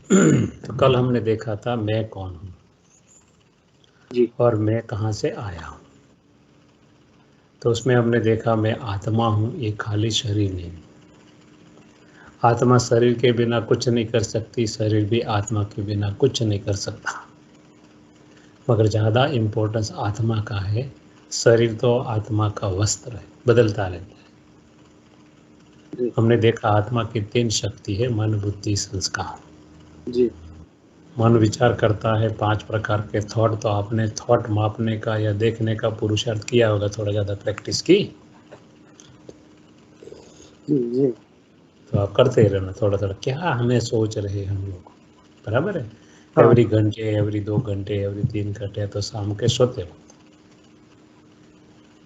तो कल हमने देखा था मैं कौन हूँ जी और मैं कहाँ से आया हूँ। तो उसमें हमने देखा मैं आत्मा हूँ, ये खाली शरीर नहीं। आत्मा शरीर के बिना कुछ नहीं कर सकती, शरीर भी आत्मा के बिना कुछ नहीं कर सकता। मगर ज़्यादा इम्पोर्टेंस आत्मा का है। शरीर तो आत्मा का वस्त्र है, बदलता रहता है। जी हमने देखा आत्मा की 3 शक्ति है, मन बुद्धि संस्कार। जी मन विचार करता है 5 प्रकार के थॉट। तो आपने थॉट मापने का या देखने का पुरुषार्थ किया होगा, थोड़ा ज़्यादा प्रैक्टिस की जी जी तो आप करते ही रहना थोड़ा थोड़ा, क्या हमें सोच रहे हम लोग, बराबर है। हाँ एवरी घंटे, एवरी 2 घंटे, एवरी 3 घंटे तो शाम के सोते हो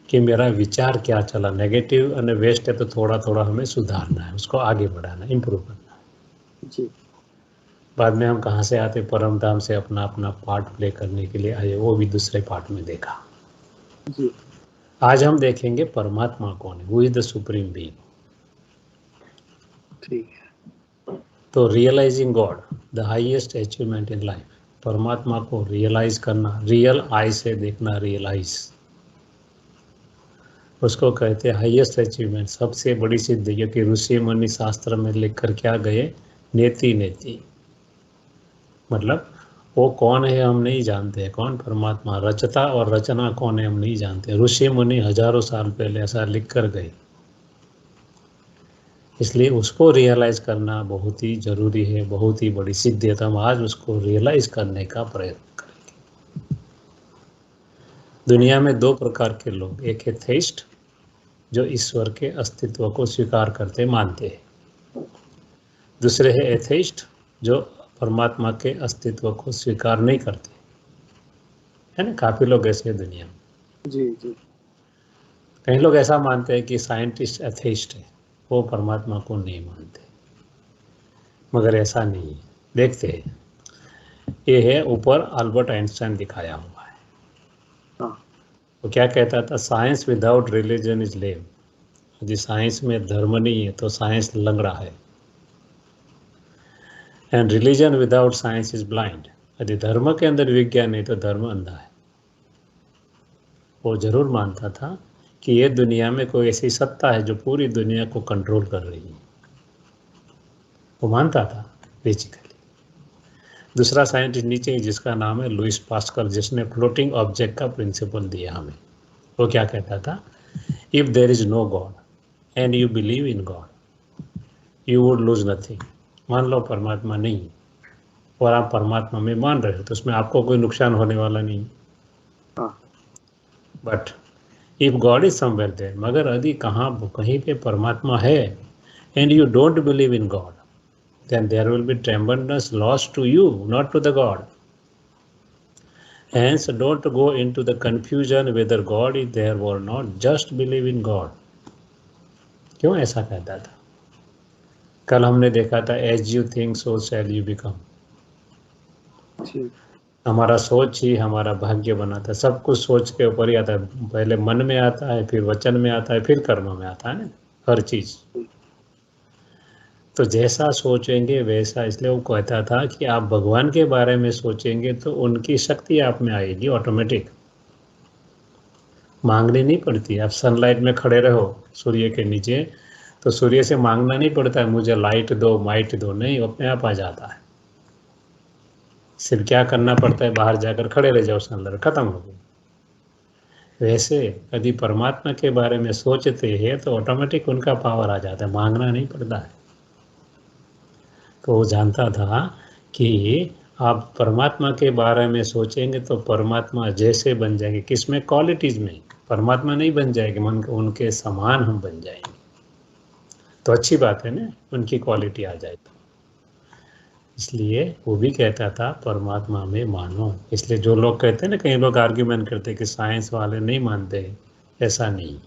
कि मेरा विचार क्या चला, नेगेटिव और वेस्ट है तो थोड़ा थोड़ा हमें सुधारना है, उसको आगे बढ़ाना, इम्प्रूव करना है। जी बाद में हम कहाँ से आते, परम धाम से अपना अपना पार्ट प्ले करने के लिए आए, वो भी दूसरे पार्ट में देखा। जी आज हम देखेंगे परमात्मा कौन है, who is the supreme being. ठीक है। तो realising God the highest achievement in life. परमात्मा को रियलाइज करना, रियल आई से देखना, रियलाइज, उसको कहते हैं हाईएस्ट अचीवमेंट, सबसे बड़ी सिद्धि। क्योंकि ऋषि मुनि शास्त्र में लिख कर क्या गए, नेति नेति, मतलब वो कौन है हम नहीं जानते। कौन? परमात्मा। रचता और रचना कौन है हम नहीं जानते। ऋषि मुनि हजारों साल पहले ऐसा लिख कर गए। इसलिए उसको रियलाइज करना बहुत ही जरूरी है, बहुत ही बड़ी सिद्धि है। तो हम आज उसको रियलाइज करने का प्रयत्न करेंगे। दुनिया में 2 प्रकार के लोग, एक है थेइस्ट जो ईश्वर के अस्तित्व को स्वीकार करते मानते हैं, दूसरे है एथेइस्ट जो परमात्मा के अस्तित्व को स्वीकार नहीं करते, है ना। काफ़ी लोग ऐसे हैं दुनिया में। जी जी कई लोग ऐसा मानते हैं कि साइंटिस्ट एथेइस्ट है, वो परमात्मा को नहीं मानते, मगर ऐसा नहीं है। देखते हैं, ये है ऊपर अल्बर्ट आइंस्टाइन दिखाया हुआ है। हाँ वो क्या कहता था, साइंस विदाउट रिलीजन इज लेम। यदि साइंस में धर्म नहीं है तो साइंस लंगड़ा है। And religion without science is blind. यदि धर्म के अंदर विज्ञान नहीं तो धर्म अंधा है। वो जरूर मानता था कि ये दुनिया में कोई ऐसी सत्ता है जो पूरी दुनिया को कंट्रोल कर रही है, वो मानता था बेसिकली। दूसरा साइंटिस्ट नीचे ही जिसका नाम है लुइस पास्कल, जिसने फ्लोटिंग ऑब्जेक्ट का प्रिंसिपल दिया हमें, वो क्या कहता था, if there is no God and you believe in God you would lose nothing. मान लो परमात्मा नहीं और आप परमात्मा में मान रहे हो तो उसमें आपको कोई नुकसान होने वाला नहीं। हाँ but if God is somewhere there, मगर यदि कहीं पे परमात्मा है and you don't believe in God, then there will be tremendous loss to you, not to the God. Hence, don't go into the confusion whether God is there or not. Just believe in God. क्यों ऐसा कहता था? कल हमने देखा था as you think so shall you become। जी हमारा सोच ही हमारा भाग्य बनाता है। सब कुछ सोच के ऊपर ही आता है। पहले मन में आता है, फिर वचन में आता है, फिर कर्म में आता है ना, हर चीज़। तो जैसा सोचेंगे वैसा, इसलिए वो कहता था कि आप भगवान के बारे में सोचेंगे तो उनकी शक्ति आप में आएगी ऑटोमेटिक, मांगनी नहीं पड़ती। आप सनलाइट में खड़े रहो सूर्य के नीचे तो सूर्य से मांगना नहीं पड़ता है मुझे लाइट दो, माइट दो, नहीं, अपने आप आ जाता है। सिर्फ क्या करना पड़ता है, बाहर जाकर खड़े रह जाओ सनलाइट, खत्म हो गई। वैसे यदि परमात्मा के बारे में सोचते हैं तो ऑटोमेटिक उनका पावर आ जाता है, मांगना नहीं पड़ता है। तो वो जानता था कि आप परमात्मा के बारे में सोचेंगे तो परमात्मा जैसे बन जाएंगे, किसमें, क्वालिटीज़ में। परमात्मा नहीं बन जाएंगे, मन उनके समान हम बन जाएंगे तो अच्छी बात है ना, उनकी क्वालिटी आ जाए तो। इसलिए वो भी कहता था परमात्मा में मानो। इसलिए जो लोग कहते हैं ना, कई लोग आर्ग्यूमेंट करते हैं कि साइंस वाले नहीं मानते, ऐसा नहीं।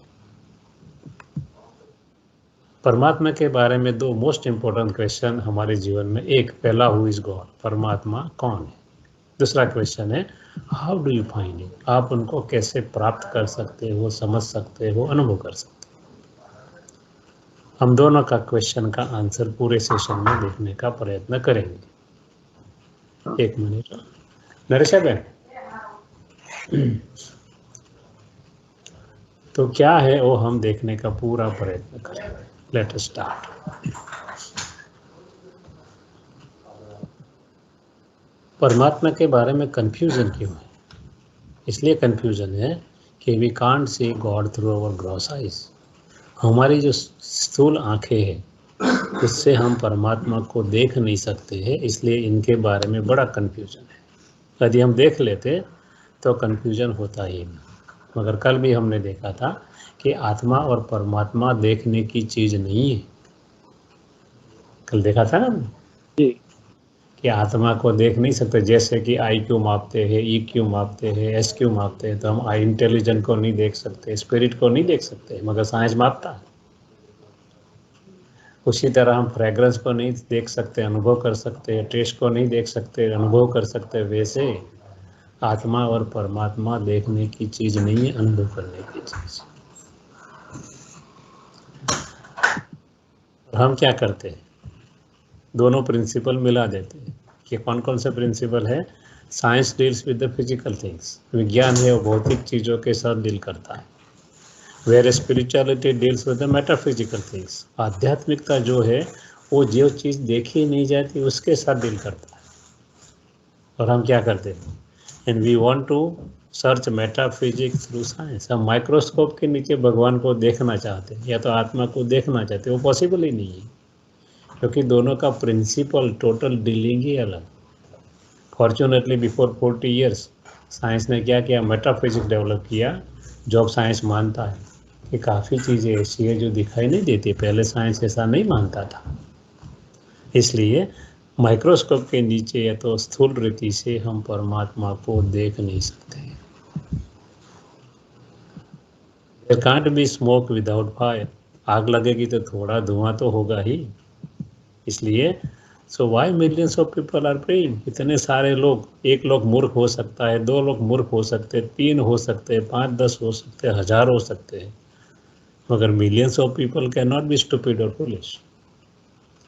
परमात्मा के बारे में 2 मोस्ट इम्पोर्टेंट क्वेश्चन हमारे जीवन में। एक, पहला, हु इज गॉड, परमात्मा कौन है। दूसरा क्वेश्चन है how do you find it, आप उनको कैसे प्राप्त कर सकते हो, समझ सकते हो, अनुभव कर सकते हो। हम दोनों का क्वेश्चन का आंसर पूरे सेशन में देखने का प्रयत्न करेंगे। एक मिनट नरेशा बहन, तो क्या है वो हम देखने का पूरा प्रयत्न करें। Late us start. परमात्मा के बारे में कंफ्यूजन क्यों है? इसलिए कंफ्यूजन है कि we can't see God through our gross eyes. हमारी जो स्थूल आंखें हैं उससे हम परमात्मा को देख नहीं सकते हैं, इसलिए इनके बारे में बड़ा कंफ्यूजन है। यदि हम देख लेते तो कंफ्यूजन होता ही नहीं। मगर कल भी हमने देखा था कि आत्मा और परमात्मा देखने की चीज़ नहीं है। कल देखा था ना हमने जी कि आत्मा को देख नहीं सकते। जैसे कि आई क्यू मापते हैं, ई क्यू मापते हैं, एस क्यू मापते हैं, तो हम आई इंटेलिजेंट को नहीं देख सकते, स्पिरिट को नहीं देख सकते, मगर साइंस मापता है। उसी तरह हम फ्रेग्रेंस को नहीं देख सकते, अनुभव कर सकते, टेस्ट को नहीं देख सकते, अनुभव कर सकते। वैसे आत्मा और परमात्मा देखने की चीज़ नहीं है, अनुभव करने की चीज़। और हम क्या करते हैं, दोनों प्रिंसिपल मिला देते हैं। कि कौन कौन से प्रिंसिपल है? Science deals with the physical things, विज्ञान है वो भौतिक चीज़ों के साथ डील करता है। Where spirituality deals with the metaphysical things, आध्यात्मिकता जो है वो जो चीज़ देखी नहीं जाती उसके साथ डील करता है। और हम क्या करते हैं? And we want to search metaphysics through science. हम माइक्रोस्कोप के नीचे भगवान को देखना चाहते हैं या तो आत्मा को देखना चाहते हैं, वो पॉसिबल ही नहीं है, क्योंकि दोनों का प्रिंसिपल टोटल डीलिंग ही अलग। फॉर्चुनेटली बिफोर 40 ईयर्स साइंस ने क्या किया? मेटाफिजिक्स डेवलप किया, जो अब साइंस मानता है कि काफ़ी चीज़ें ऐसी है जो दिखाई नहीं देती। पहले साइंस ऐसा नहीं मानता था। इसलिए माइक्रोस्कोप के नीचे या तो स्थूल रीति से हम परमात्मा को देख नहीं सकते। There can't be smoke without fire. आग लगेगी तो थोड़ा धुआं तो होगा ही। इसलिए so why millions of people are praying. इतने सारे लोग, एक लोग मूर्ख हो सकता है, 2 लोग मूर्ख हो सकते हैं, 3 हो सकते हैं, 5, 10 हो सकते हैं, 1000 हो सकते हैं, मगर millions of people can not be stupid और फूलिश।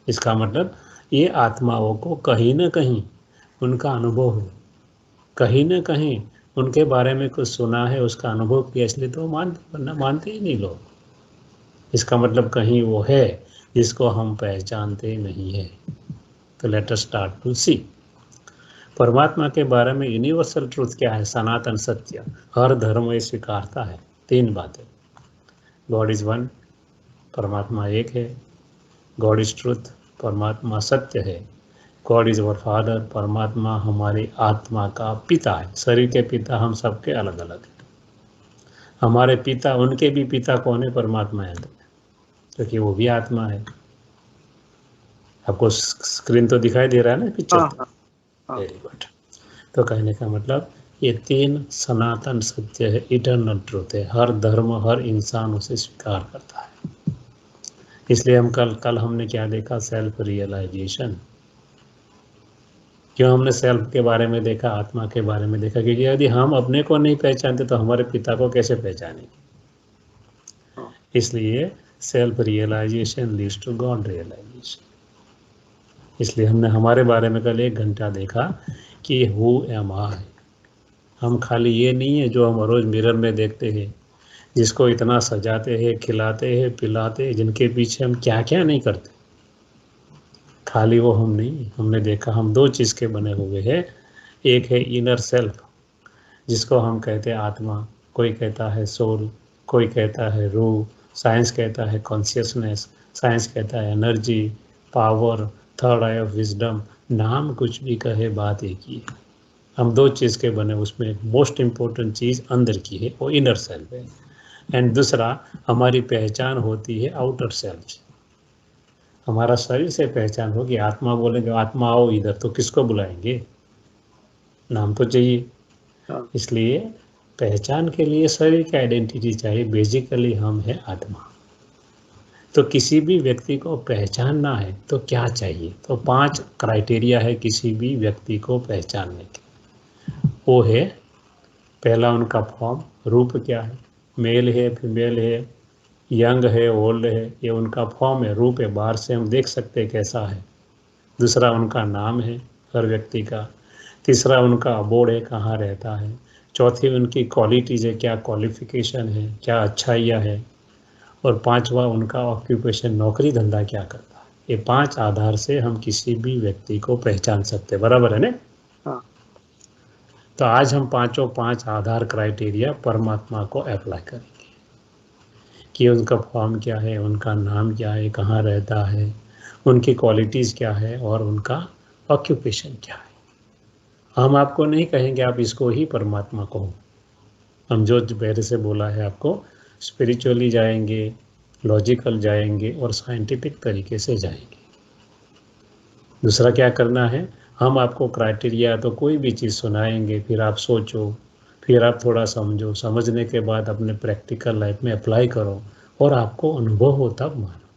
इसका मतलब ये आत्माओं को कहीं ना कहीं उनका अनुभव है, कहीं ना कहीं उनके बारे में कुछ सुना है, उसका अनुभव किया, इसलिए तो मानते, वरना मानते ही नहीं लोग। इसका मतलब कहीं वो है जिसको हम पहचानते नहीं है। तो लेट अस स्टार्ट टू सी। परमात्मा के बारे में यूनिवर्सल ट्रूथ क्या है? सनातन सत्य, हर धर्म ये स्वीकारता है। 3 बातें। गॉड इज वन, परमात्मा एक है। गॉड इज ट्रूथ, परमात्मा सत्य है। गॉड इज अवर फादर, परमात्मा हमारी आत्मा का पिता है। शरीर के पिता हम सबके अलग अलग हैं। हमारे पिता, उनके भी पिता कौन है? परमात्मा है, क्योंकि वो भी आत्मा है। आपको स्क्रीन तो दिखाई दे रहा है ना, पिक्चर? Very good. तो कहने का मतलब ये 3 सनातन सत्य है, इटर्नल ट्रूथ है। हर धर्म, हर इंसान उसे स्वीकार करता है। इसलिए हम कल हमने क्या देखा? Self realisation. क्यों हमने सेल्फ के बारे में देखा, आत्मा के बारे में देखा? क्योंकि यदि हम अपने को नहीं पहचानते तो हमारे पिता को कैसे पहचानेंगे? इसलिए self realisation leads to God realisation. इसलिए हमने हमारे बारे में कल 1 घंटा देखा कि हु एम आई। हम खाली ये नहीं है जो हम रोज़ मिरर में देखते हैं, जिसको इतना सजाते हैं, खिलाते हैं, पिलाते हैं, जिनके पीछे हम क्या क्या नहीं करते, खाली वो हम नहीं। हमने देखा हम 2 चीज़ के बने हुए हैं। एक है इनर सेल्फ, जिसको हम कहते हैं आत्मा, कोई कहता है सोल, कोई कहता है रूह, साइंस कहता है कॉन्शियसनेस, साइंस कहता है energy, power, third I of wisdom. नाम कुछ भी कहे, बात एक ही है। हम 2 चीज़ के बने, उसमें मोस्ट इम्पोर्टेंट चीज़ अंदर की है, वो इनर सेल्फ है। एंड दूसरा, हमारी पहचान होती है आउटर सेल्फ से। हमारा शरीर से पहचान होगी। आत्मा बोलेंगे आत्मा आओ इधर, तो किसको बुलाएंगे? नाम तो चाहिए। इसलिए पहचान के लिए शरीर की आइडेंटिटी चाहिए। बेसिकली हम है आत्मा। तो किसी भी व्यक्ति को पहचानना है तो क्या चाहिए? तो 5 क्राइटेरिया है किसी भी व्यक्ति को पहचानने के। वो है, पहला उनका फॉर्म, रूप क्या है, मेल है, फीमेल है, यंग है, ओल्ड है, ये उनका फॉर्म है, रूप है, बाहर से हम देख सकते हैं कैसा है। दूसरा उनका नाम है हर व्यक्ति का। तीसरा उनका अबोर्ड है, कहाँ रहता है। चौथी उनकी क्वालिटीज़ है, क्या क्वालिफिकेशन है, क्या अच्छाइयाँ है। और पांचवा उनका ऑक्यूपेशन, नौकरी धंधा क्या करता है। ये 5 आधार से हम किसी भी व्यक्ति को पहचान सकते हैं, बराबर है ना। हाँ तो आज हम 5 आधार क्राइटेरिया परमात्मा को अप्लाई करेंगे कि उनका फॉर्म क्या है, उनका नाम क्या है, कहाँ रहता है, उनकी क्वालिटीज़ क्या है और उनका ऑक्यूपेशन क्या है। हम आपको नहीं कहेंगे आप इसको ही परमात्मा कहो। हम जो पहले से बोला है आपको, स्पिरिचुअली जाएंगे, लॉजिकल जाएंगे और साइंटिफिक तरीके से जाएंगे। दूसरा क्या करना है, हम आपको क्राइटेरिया तो कोई भी चीज़ सुनाएंगे, फिर आप सोचो, फिर आप थोड़ा समझो, समझने के बाद अपने प्रैक्टिकल लाइफ में अप्लाई करो और आपको अनुभव हो तब मानो।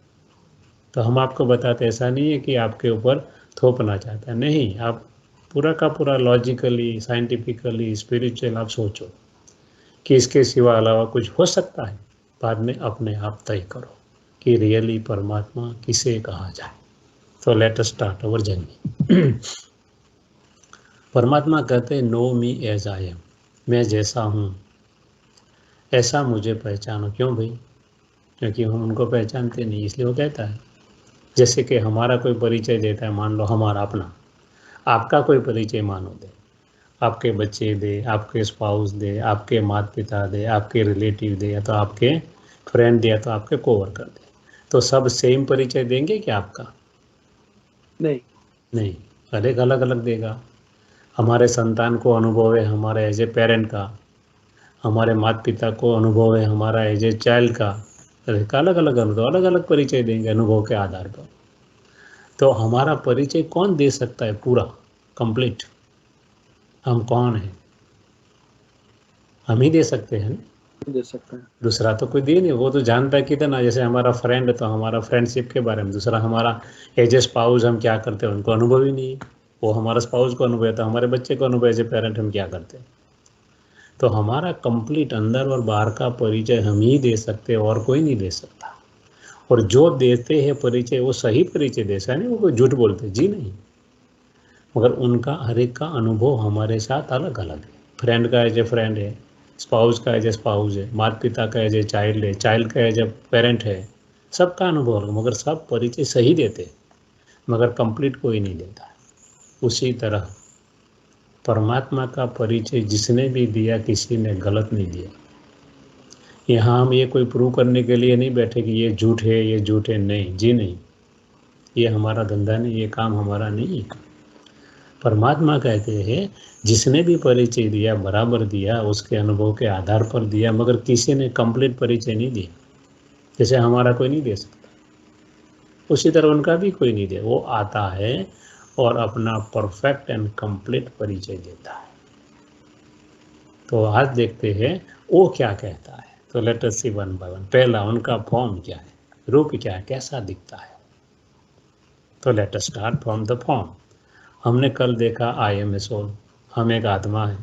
तो हम आपको बताते ऐसा नहीं है कि आपके ऊपर थोपना चाहता है, नहीं, आप पूरा का पूरा लॉजिकली, साइंटिफिकली, स्पिरिचुअल आप सोचो कि इसके सिवा अलावा कुछ हो सकता है। बाद में अपने आप तय करो कि रियली परमात्मा किसे कहा जाए। तो let us start our journey. परमात्मा कहते हैं know me as I am, मैं जैसा हूँ ऐसा मुझे पहचानो। क्यों भाई? क्योंकि हम उनको पहचानते नहीं, इसलिए वो कहता है। जैसे कि हमारा कोई परिचय देता है, मान लो हमारा अपना, आपका कोई परिचय मानो दे, आपके बच्चे दे, आपके स्पाउस दे, आपके माता पिता दे, आपके रिलेटिव दे, या तो आपके फ्रेंड दे, या तो आपके कोवर्कर दे, तो सब सेम परिचय देंगे क्या आपका? नहीं नहीं, अलग अलग अलग देगा। हमारे संतान को अनुभव है हमारे एज ए पेरेंट का, हमारे माता पिता को अनुभव है हमारा एज ए चाइल्ड का, अलग अलग अनुभव, अलग अलग परिचय देंगे अनुभव के आधार पर। तो हमारा परिचय कौन दे सकता है पूरा कंप्लीट? हम कौन हैं हम ही दे सकते हैं ना, दे सकता है। दूसरा तो कोई दे नहीं। वो तो जानता है कितना, जैसे हमारा फ्रेंड है तो हमारा फ्रेंडशिप के बारे में, दूसरा हमारा एज ए स्पाउस हम क्या करते हैं उनको अनुभव ही नहीं है। वो हमारा स्पाउस को अनुभव है तो हमारे बच्चे को अनुभव, एज ए पेरेंट हम क्या करते हैं। तो हमारा कंप्लीट अंदर और बाहर का परिचय हम ही दे सकते हैं और कोई नहीं दे सकता। और जो देते हैं परिचय वो सही परिचय दे सकते, नहीं वो कोई झूठ बोलते जी नहीं, मगर उनका हर एक का अनुभव हमारे साथ अलग अलग है। फ्रेंड का एज ए फ्रेंड है, स्पाउस का एज ए स्पाउस है, माता पिता का एज ए चाइल्ड है, चाइल्ड का एज ए पेरेंट है, सबका अनुभव अलग, मगर सब परिचय सही देते, मगर कंप्लीट कोई नहीं देता। उसी तरह परमात्मा का परिचय जिसने भी दिया किसी ने गलत नहीं दिया। यहाँ हम ये कोई प्रूव करने के लिए नहीं बैठे कि ये झूठ है, ये झूठ है, नहीं जी नहीं, ये हमारा धंधा नहीं, ये काम हमारा नहीं है। परमात्मा कहते हैं जिसने भी परिचय दिया बराबर दिया, उसके अनुभव के आधार पर दिया, मगर किसी ने कंप्लीट परिचय नहीं दिया। जैसे हमारा कोई नहीं दे सकता, उसी तरह उनका भी कोई नहीं दे। वो आता है और अपना परफेक्ट एंड कंप्लीट परिचय देता है। तो आज देखते हैं वो क्या कहता है। तो let us see one by one. पहला, उनका फॉर्म क्या है, रूप क्या है, कैसा दिखता है। तो let us start from the form. हमने कल देखा आई एम ए सोल, हम एक आत्मा है।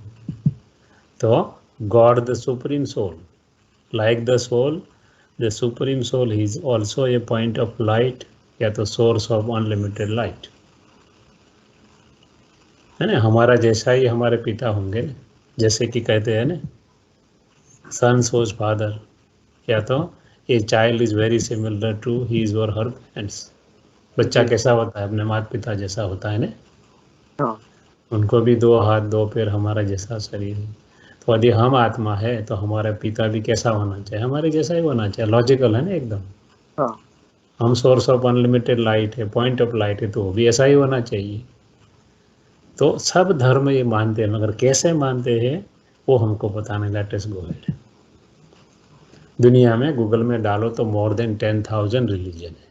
तो God the supreme soul, like the soul, the supreme soul is also a point of light, या तो सोर्स ऑफ अनलिमिटेड लाइट, है ना। हमारा जैसा ही हमारे पिता होंगे, जैसे कि कहते हैं ना सन सोज फादर, या तो a child is very similar to his और हर पेरेंट्स। बच्चा कैसा होता है, अपने माता पिता जैसा होता है ना। हाँ उनको भी 2 हाथ 2 पैर हमारा जैसा शरीर है। तो यदि हम आत्मा है तो हमारा पिता भी कैसा होना चाहिए, हमारे जैसा ही होना चाहिए। लॉजिकल है ना एकदम। हाँ हम सोर्स ऑफ अनलिमिटेड लाइट है, पॉइंट ऑफ लाइट है, तो वो भी ऐसा ही होना चाहिए। तो सब धर्म ये मानते हैं, मगर कैसे मानते हैं वो हमको बताने। Let us go ahead. दुनिया में गूगल में डालो तो मोर देन 10,000 रिलीजन है।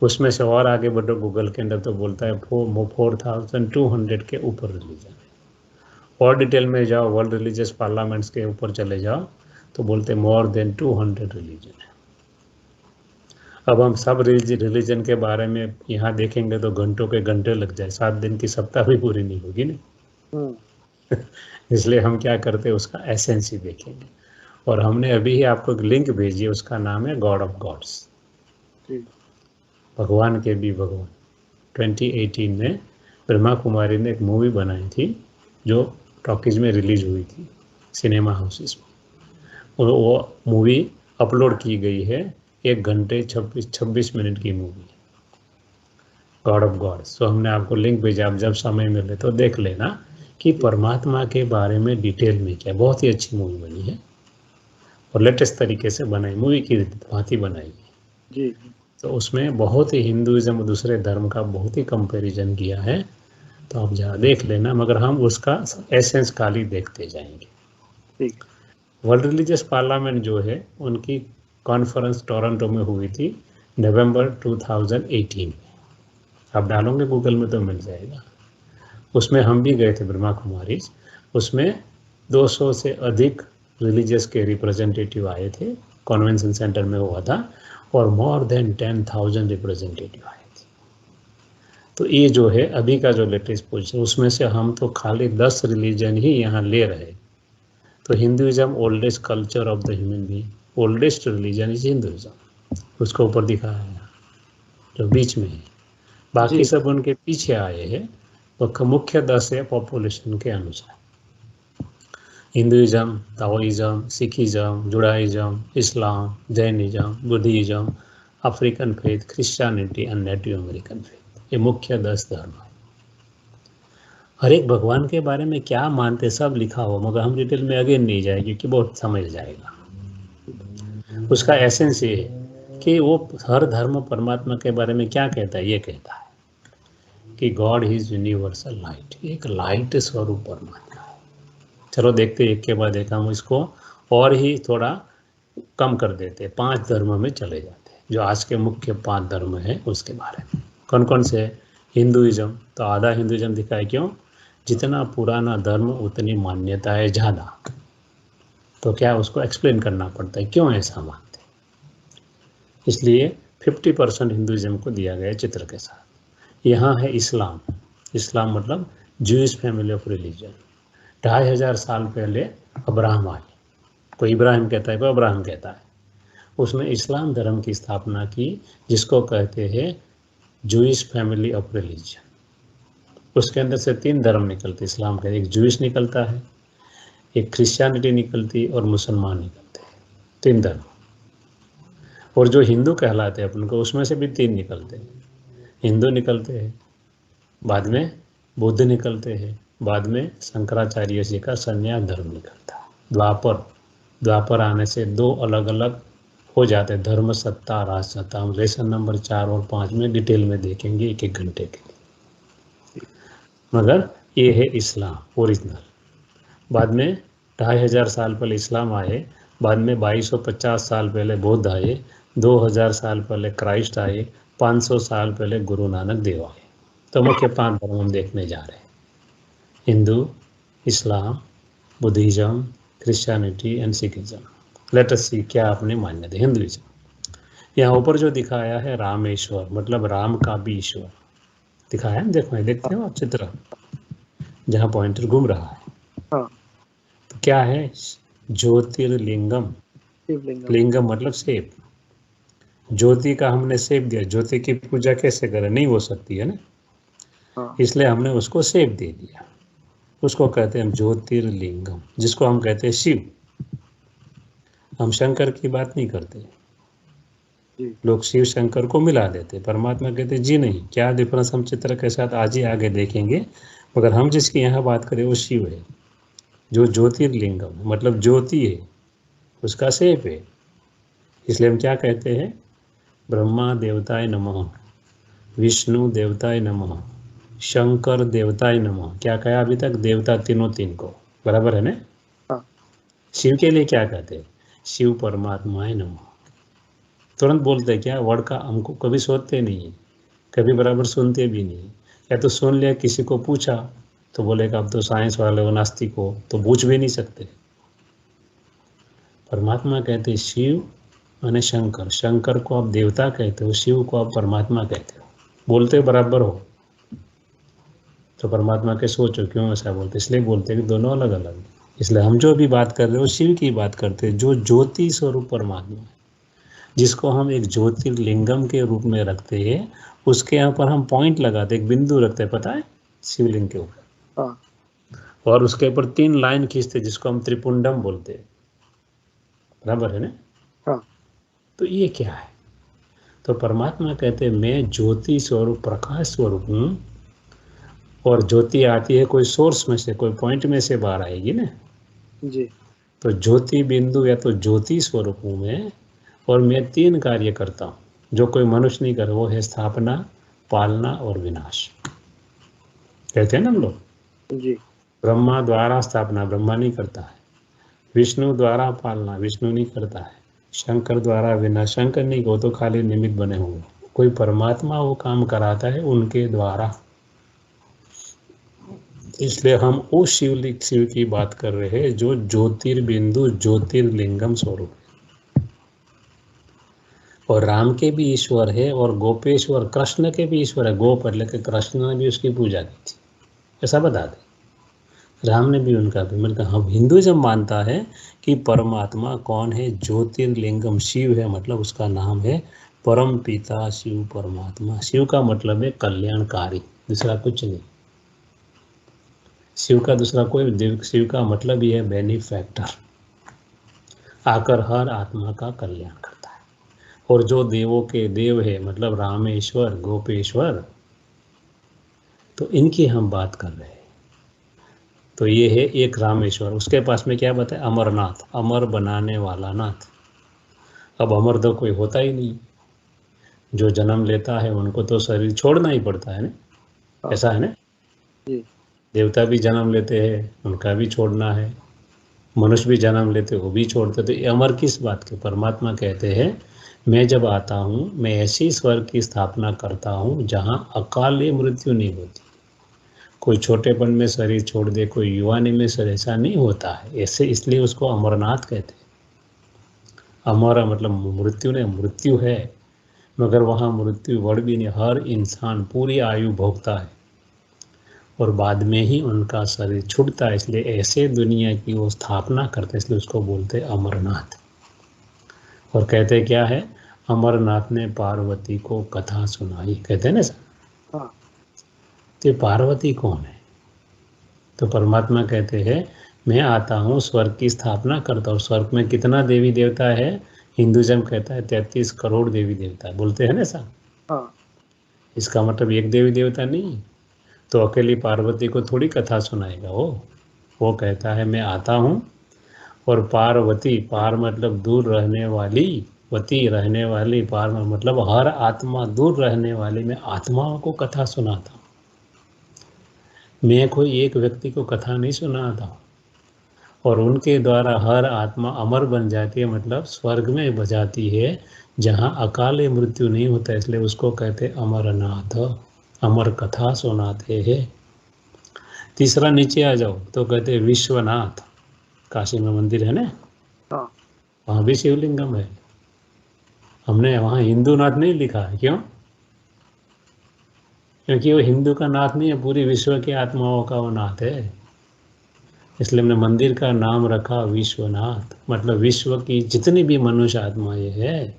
उसमें से और आगे बढ़ो गूगल के अंदर तो बोलता है 4,200 के ऊपर रिलीजन है। और डिटेल में जाओ, वर्ल्ड रिलीजियस पार्लियामेंट्स के ऊपर चले जाओ तो बोलते मोर देन 200 रिलीजन है। अब हम सब रिलीजन के बारे में यहाँ देखेंगे तो घंटों के घंटे लग जाए, 7 दिन की सप्ताह भी पूरी नहीं होगी ना। इसलिए हम क्या करते हैं, उसका एसेंस ही देखेंगे। और हमने अभी ही आपको एक लिंक भेजी है, उसका नाम है गॉड ऑफ गॉड्स, भगवान के भी भगवान। 2018 में ब्रह्मा कुमारी ने एक मूवी बनाई थी जो टॉकीज में रिलीज हुई थी सिनेमा हाउसेस में, और वो मूवी अपलोड की गई है 1 घंटे 26 मिनट की मूवी, गॉड ऑफ गॉड्स। तो हमने आपको लिंक भेजा, आप जब समय मिले तो देख लेना कि परमात्मा के बारे में डिटेल में क्या। बहुत ही अच्छी मूवी बनी है और लेटेस्ट तरीके से बनाई, मूवी की भांति बनाई है जी। तो उसमें बहुत ही हिंदुइज्म और दूसरे धर्म का बहुत ही कंपैरिजन किया है, तो आप जहाँ देख लेना, मगर हम उसका एसेंस खाली देखते जाएंगे। ठीक। वर्ल्ड रिलीजियस पार्लियामेंट जो है उनकी कॉन्फ्रेंस टोरंटो में हुई थी नवंबर 2018 में, आप डालोगे गूगल में तो मिल जाएगा। उसमें हम भी गए थे ब्रह्मा कुमारी। उसमें 200 से अधिक रिलीजियस के रिप्रेजेंटेटिव आए थे, कन्वेंशन सेंटर में हुआ था, और मोर देन 10,000 रिप्रेजेंटेटिव आए थे। तो ये जो है अभी का जो लेटेस्ट पोजीशन, उसमें से हम तो खाली 10 रिलीजन ही यहाँ ले रहे। तो Hinduism oldest culture of the human being, oldest religion is Hinduism, उसको ऊपर दिखाया है जो बीच में है, बाकी सब उनके पीछे आए हैं। तो मुख्य 10 है पॉपुलेशन के अनुसार, Hinduism, Taoism, Sikhism, Judaism, Islam, Jainism, Buddhism, African faith, Christianity and native American faith, ये मुख्य 10 धर्म है। हर एक भगवान के बारे में क्या मानते सब लिखा हो, मगर हम डिटेल में अगेन नहीं जाएंगे क्योंकि बहुत समझ जाएगा। उसका एसेंस ये है कि वो हर धर्म परमात्मा के बारे में क्या कहता है, ये कहता है कि गॉड इज यूनिवर्सल लाइट, एक लाइट स्वरूप परमात्मा है। चलो देखते एक के बाद एक, हम इसको और ही थोड़ा कम कर देते, 5 धर्म में चले जाते हैं, जो आज के मुख्य 5 धर्म हैं उसके बारे में। कौन कौन से? हिंदुइज्म, तो आधा हिंदुइज्म दिखाए, क्यों? जितना पुराना धर्म उतनी मान्यता है ज़्यादा, तो क्या उसको एक्सप्लेन करना पड़ता है क्यों ऐसा मानते, इसलिए 50% हिंदुइज्म को दिया गया चित्र के साथ। यहाँ है इस्लाम, इस्लाम मतलब जूइश फैमिली ऑफ रिलीजन। 2500 साल पहले अब्राहम आए, कोई इब्राहिम कहता है कोई अब्राहम कहता है, उसने इस्लाम धर्म की स्थापना की, जिसको कहते हैं जूइश फैमिली ऑफ रिलीजन। उसके अंदर से 3 धर्म निकलते इस्लाम का, एक जूइश निकलता है, एक क्रिश्चियनिटी निकलती और मुसलमान निकलते हैं, 3 धर्म। और जो हिंदू कहलाते हैं अपन को, उसमें से भी 3 निकलते हैं, हिंदू निकलते हैं, बाद में बुद्ध निकलते हैं, बाद में शंकराचार्य जी का संन्यास धर्म निकलता है। द्वापर आने से 2 अलग अलग हो जाते हैं, धर्म सत्ता, राज सत्ता। हम लेसन नंबर 4 और 5 में डिटेल में देखेंगे 1-1 घंटे के लिए, मगर ये है इस्लाम ओरिजिनल। बाद में 2500 साल पहले इस्लाम आए, बाद में 2250 साल पहले बुद्ध आए, 2000 साल पहले क्राइस्ट आए, 500 साल पहले गुरु नानक देव आए। तो मुख्य 5 धर्म हम देखने जा रहे हैं, Hindu, Islam, Buddhism, Christianity and Sikhism. Let us see क्या आपने मान्यता है। हिंदुइज्म, यहाँ ऊपर जो दिखाया है रामेश्वर, मतलब राम का भी ईश्वर दिखाया है, देखो देखते हो आप चित्र, जहाँ पॉइंटर घूम रहा है। हाँ। तो क्या है? ज्योतिर्लिंगम, लिंगम मतलब सेब, ज्योति का हमने सेब दिया, ज्योति की पूजा कैसे करें, नहीं हो सकती है ना, हाँ। इसलिए हमने उसको सेब दे दिया, उसको कहते हैं ज्योतिर्लिंगम, जिसको हम कहते हैं शिव। हम शंकर की बात नहीं करते, लोग शिव शंकर को मिला देते, परमात्मा कहते जी नहीं। क्या डिफरेंस हम चित्र के साथ आज ही आगे देखेंगे, मगर हम जिसकी यहाँ बात करें वो शिव है, जो ज्योतिर्लिंगम मतलब ज्योति है, उसका सेब है। इसलिए हम क्या कहते हैं? ब्रह्मा देवताय नमः, विष्णु देवताय नमः, शंकर देवताय नमः। क्या कहा अभी तक? देवता तीनों 3 को, बराबर है ना? हाँ। शिव के लिए क्या कहते हैं? शिव परमात्माय नमः। तुरंत बोलते क्या? वर्ड का हमको कभी सोचते नहीं है, कभी बराबर सुनते भी नहीं, या तो सुन लिया, किसी को पूछा तो बोलेगा अब तो साइंस वाले हो, नास्तिक हो, तो पूछ भी नहीं सकते। परमात्मा कहते हैं शिव माने शंकर, शंकर को आप देवता कहते हो, शिव को आप परमात्मा कहते हो, बोलते बराबर हो। तो परमात्मा के सोचो क्यों ऐसा बोलते, इसलिए बोलते हैं कि दोनों अलग अलग। इसलिए हम जो भी बात कर रहे हो शिव की बात करते हैं, जो ज्योति स्वरूप परमात्मा है, जिसको हम एक ज्योतिर्लिंगम के रूप में रखते हैं। उसके यहाँ पर हम पॉइंट लगाते, एक बिंदु रखते हैं, पता है शिवलिंग के ऊपर, हाँ और उसके ऊपर 3 लाइन खींचते जिसको हम त्रिपुंडम बोलते हैं, बराबर है ना। हाँ तो ये क्या है? तो परमात्मा कहते हैं मैं ज्योति स्वरूप प्रकाश स्वरूप हूँ, और ज्योति आती है कोई सोर्स में से, कोई पॉइंट में से बाहर आएगी ना। जी। तो ज्योति बिंदु या तो ज्योति स्वरूप हूँ मैं, और मैं 3 कार्य करता हूँ जो कोई मनुष्य नहीं करे, वो है स्थापना, पालना और विनाश। कहते हैं ना हम लोग, जी। ब्रह्मा द्वारा स्थापना ब्रह्मा नहीं करता है, विष्णु द्वारा पालना विष्णु नहीं करता है, शंकर द्वारा विनाश शंकर नहीं, वो तो खाली निमित्त बने होंगे, कोई परमात्मा वो काम कराता है उनके द्वारा। इसलिए हम उस शिव की बात कर रहे हैं जो ज्योतिर्बिंदु ज्योतिर्लिंगम स्वरूप है, और राम के भी ईश्वर है और गोपेश्वर कृष्ण के भी ईश्वर है। गोप लेकर कृष्ण ने भी उसकी पूजा की थी, ऐसा बता दें। राम ने भी उनका भी, मतलब हम हिंदुइज्म मानता है कि परमात्मा कौन है, ज्योतिर्लिंगम शिव है, मतलब उसका नाम है परम पिता शिव परमात्मा। शिव का मतलब है कल्याणकारी, दूसरा कुछ नहीं। शिव का दूसरा कोई, शिव का मतलब ही है बेनिफैक्टर, आकर हर आत्मा का कल्याण करता है। और जो देवों के देव है, मतलब रामेश्वर गोपेश्वर, तो इनकी हम बात कर रहे हैं। तो ये है एक रामेश्वर, उसके पास में क्या बताए, अमरनाथ, अमर बनाने वाला नाथ। अब अमर तो कोई होता ही नहीं, जो जन्म लेता है उनको तो शरीर छोड़ना ही पड़ता है ना, हाँ ऐसा है ना। जी। देवता भी जन्म लेते हैं, उनका भी छोड़ना है, मनुष्य भी जन्म लेते वो भी छोड़ते। तो ये अमर किस बात के? परमात्मा कहते हैं मैं जब आता हूँ मैं ऐसी स्वर्ग की स्थापना करता हूँ जहाँ अकाले मृत्यु नहीं होती। कोई छोटेपन में शरीर छोड़ दे, कोई युवानी में शरीर, ऐसा नहीं होता है ऐसे, इसलिए उसको अमरनाथ कहते हैं। अमर मतलब मृत्यु नहीं, मृत्यु है मगर वहाँ मृत्यु वर्ड भी नहीं, हर इंसान पूरी आयु भोगता है और बाद में ही उनका शरीर छूटता है। इसलिए ऐसे दुनिया की वो स्थापना करते, इसलिए उसको बोलते अमरनाथ। और कहते क्या है, अमरनाथ ने पार्वती को कथा सुनाई, कहते हैं ना सर। हाँ तो पार्वती कौन है? तो परमात्मा कहते हैं मैं आता हूँ स्वर्ग की स्थापना करता हूँ। स्वर्ग में कितना देवी देवता है? हिंदुइज्म कहता है 33 करोड़ देवी देवता, बोलते हैं ना सर। हाँ इसका मतलब एक देवी देवता नहीं, तो अकेली पार्वती को थोड़ी कथा सुनाएगा वो कहता है मैं आता हूँ, और पार्वती, पार मतलब दूर रहने वाली, वती रहने वाली, पार मतलब हर आत्मा दूर रहने वाली, मैं आत्माओं को कथा सुनाता हूँ। मैं कोई एक व्यक्ति को कथा नहीं सुनाता हूँ, और उनके द्वारा हर आत्मा अमर बन जाती है, मतलब स्वर्ग में बजाती है जहाँ अकाले मृत्यु नहीं होता, इसलिए उसको कहते अमरनाथ, अमर कथा सुनाते हैं। तीसरा नीचे आ जाओ तो कहते विश्वनाथ, काशी में मंदिर है ना, हाँ वहाँ भी शिवलिंगम है। हमने वहाँ हिंदू नाथ नहीं लिखा है, क्यों? क्योंकि वो हिंदू का नाथ नहीं है, पूरी विश्व की आत्माओं का वो नाथ है। इसलिए हमने मंदिर का नाम रखा विश्वनाथ, मतलब विश्व की जितनी भी मनुष्य आत्माएं है,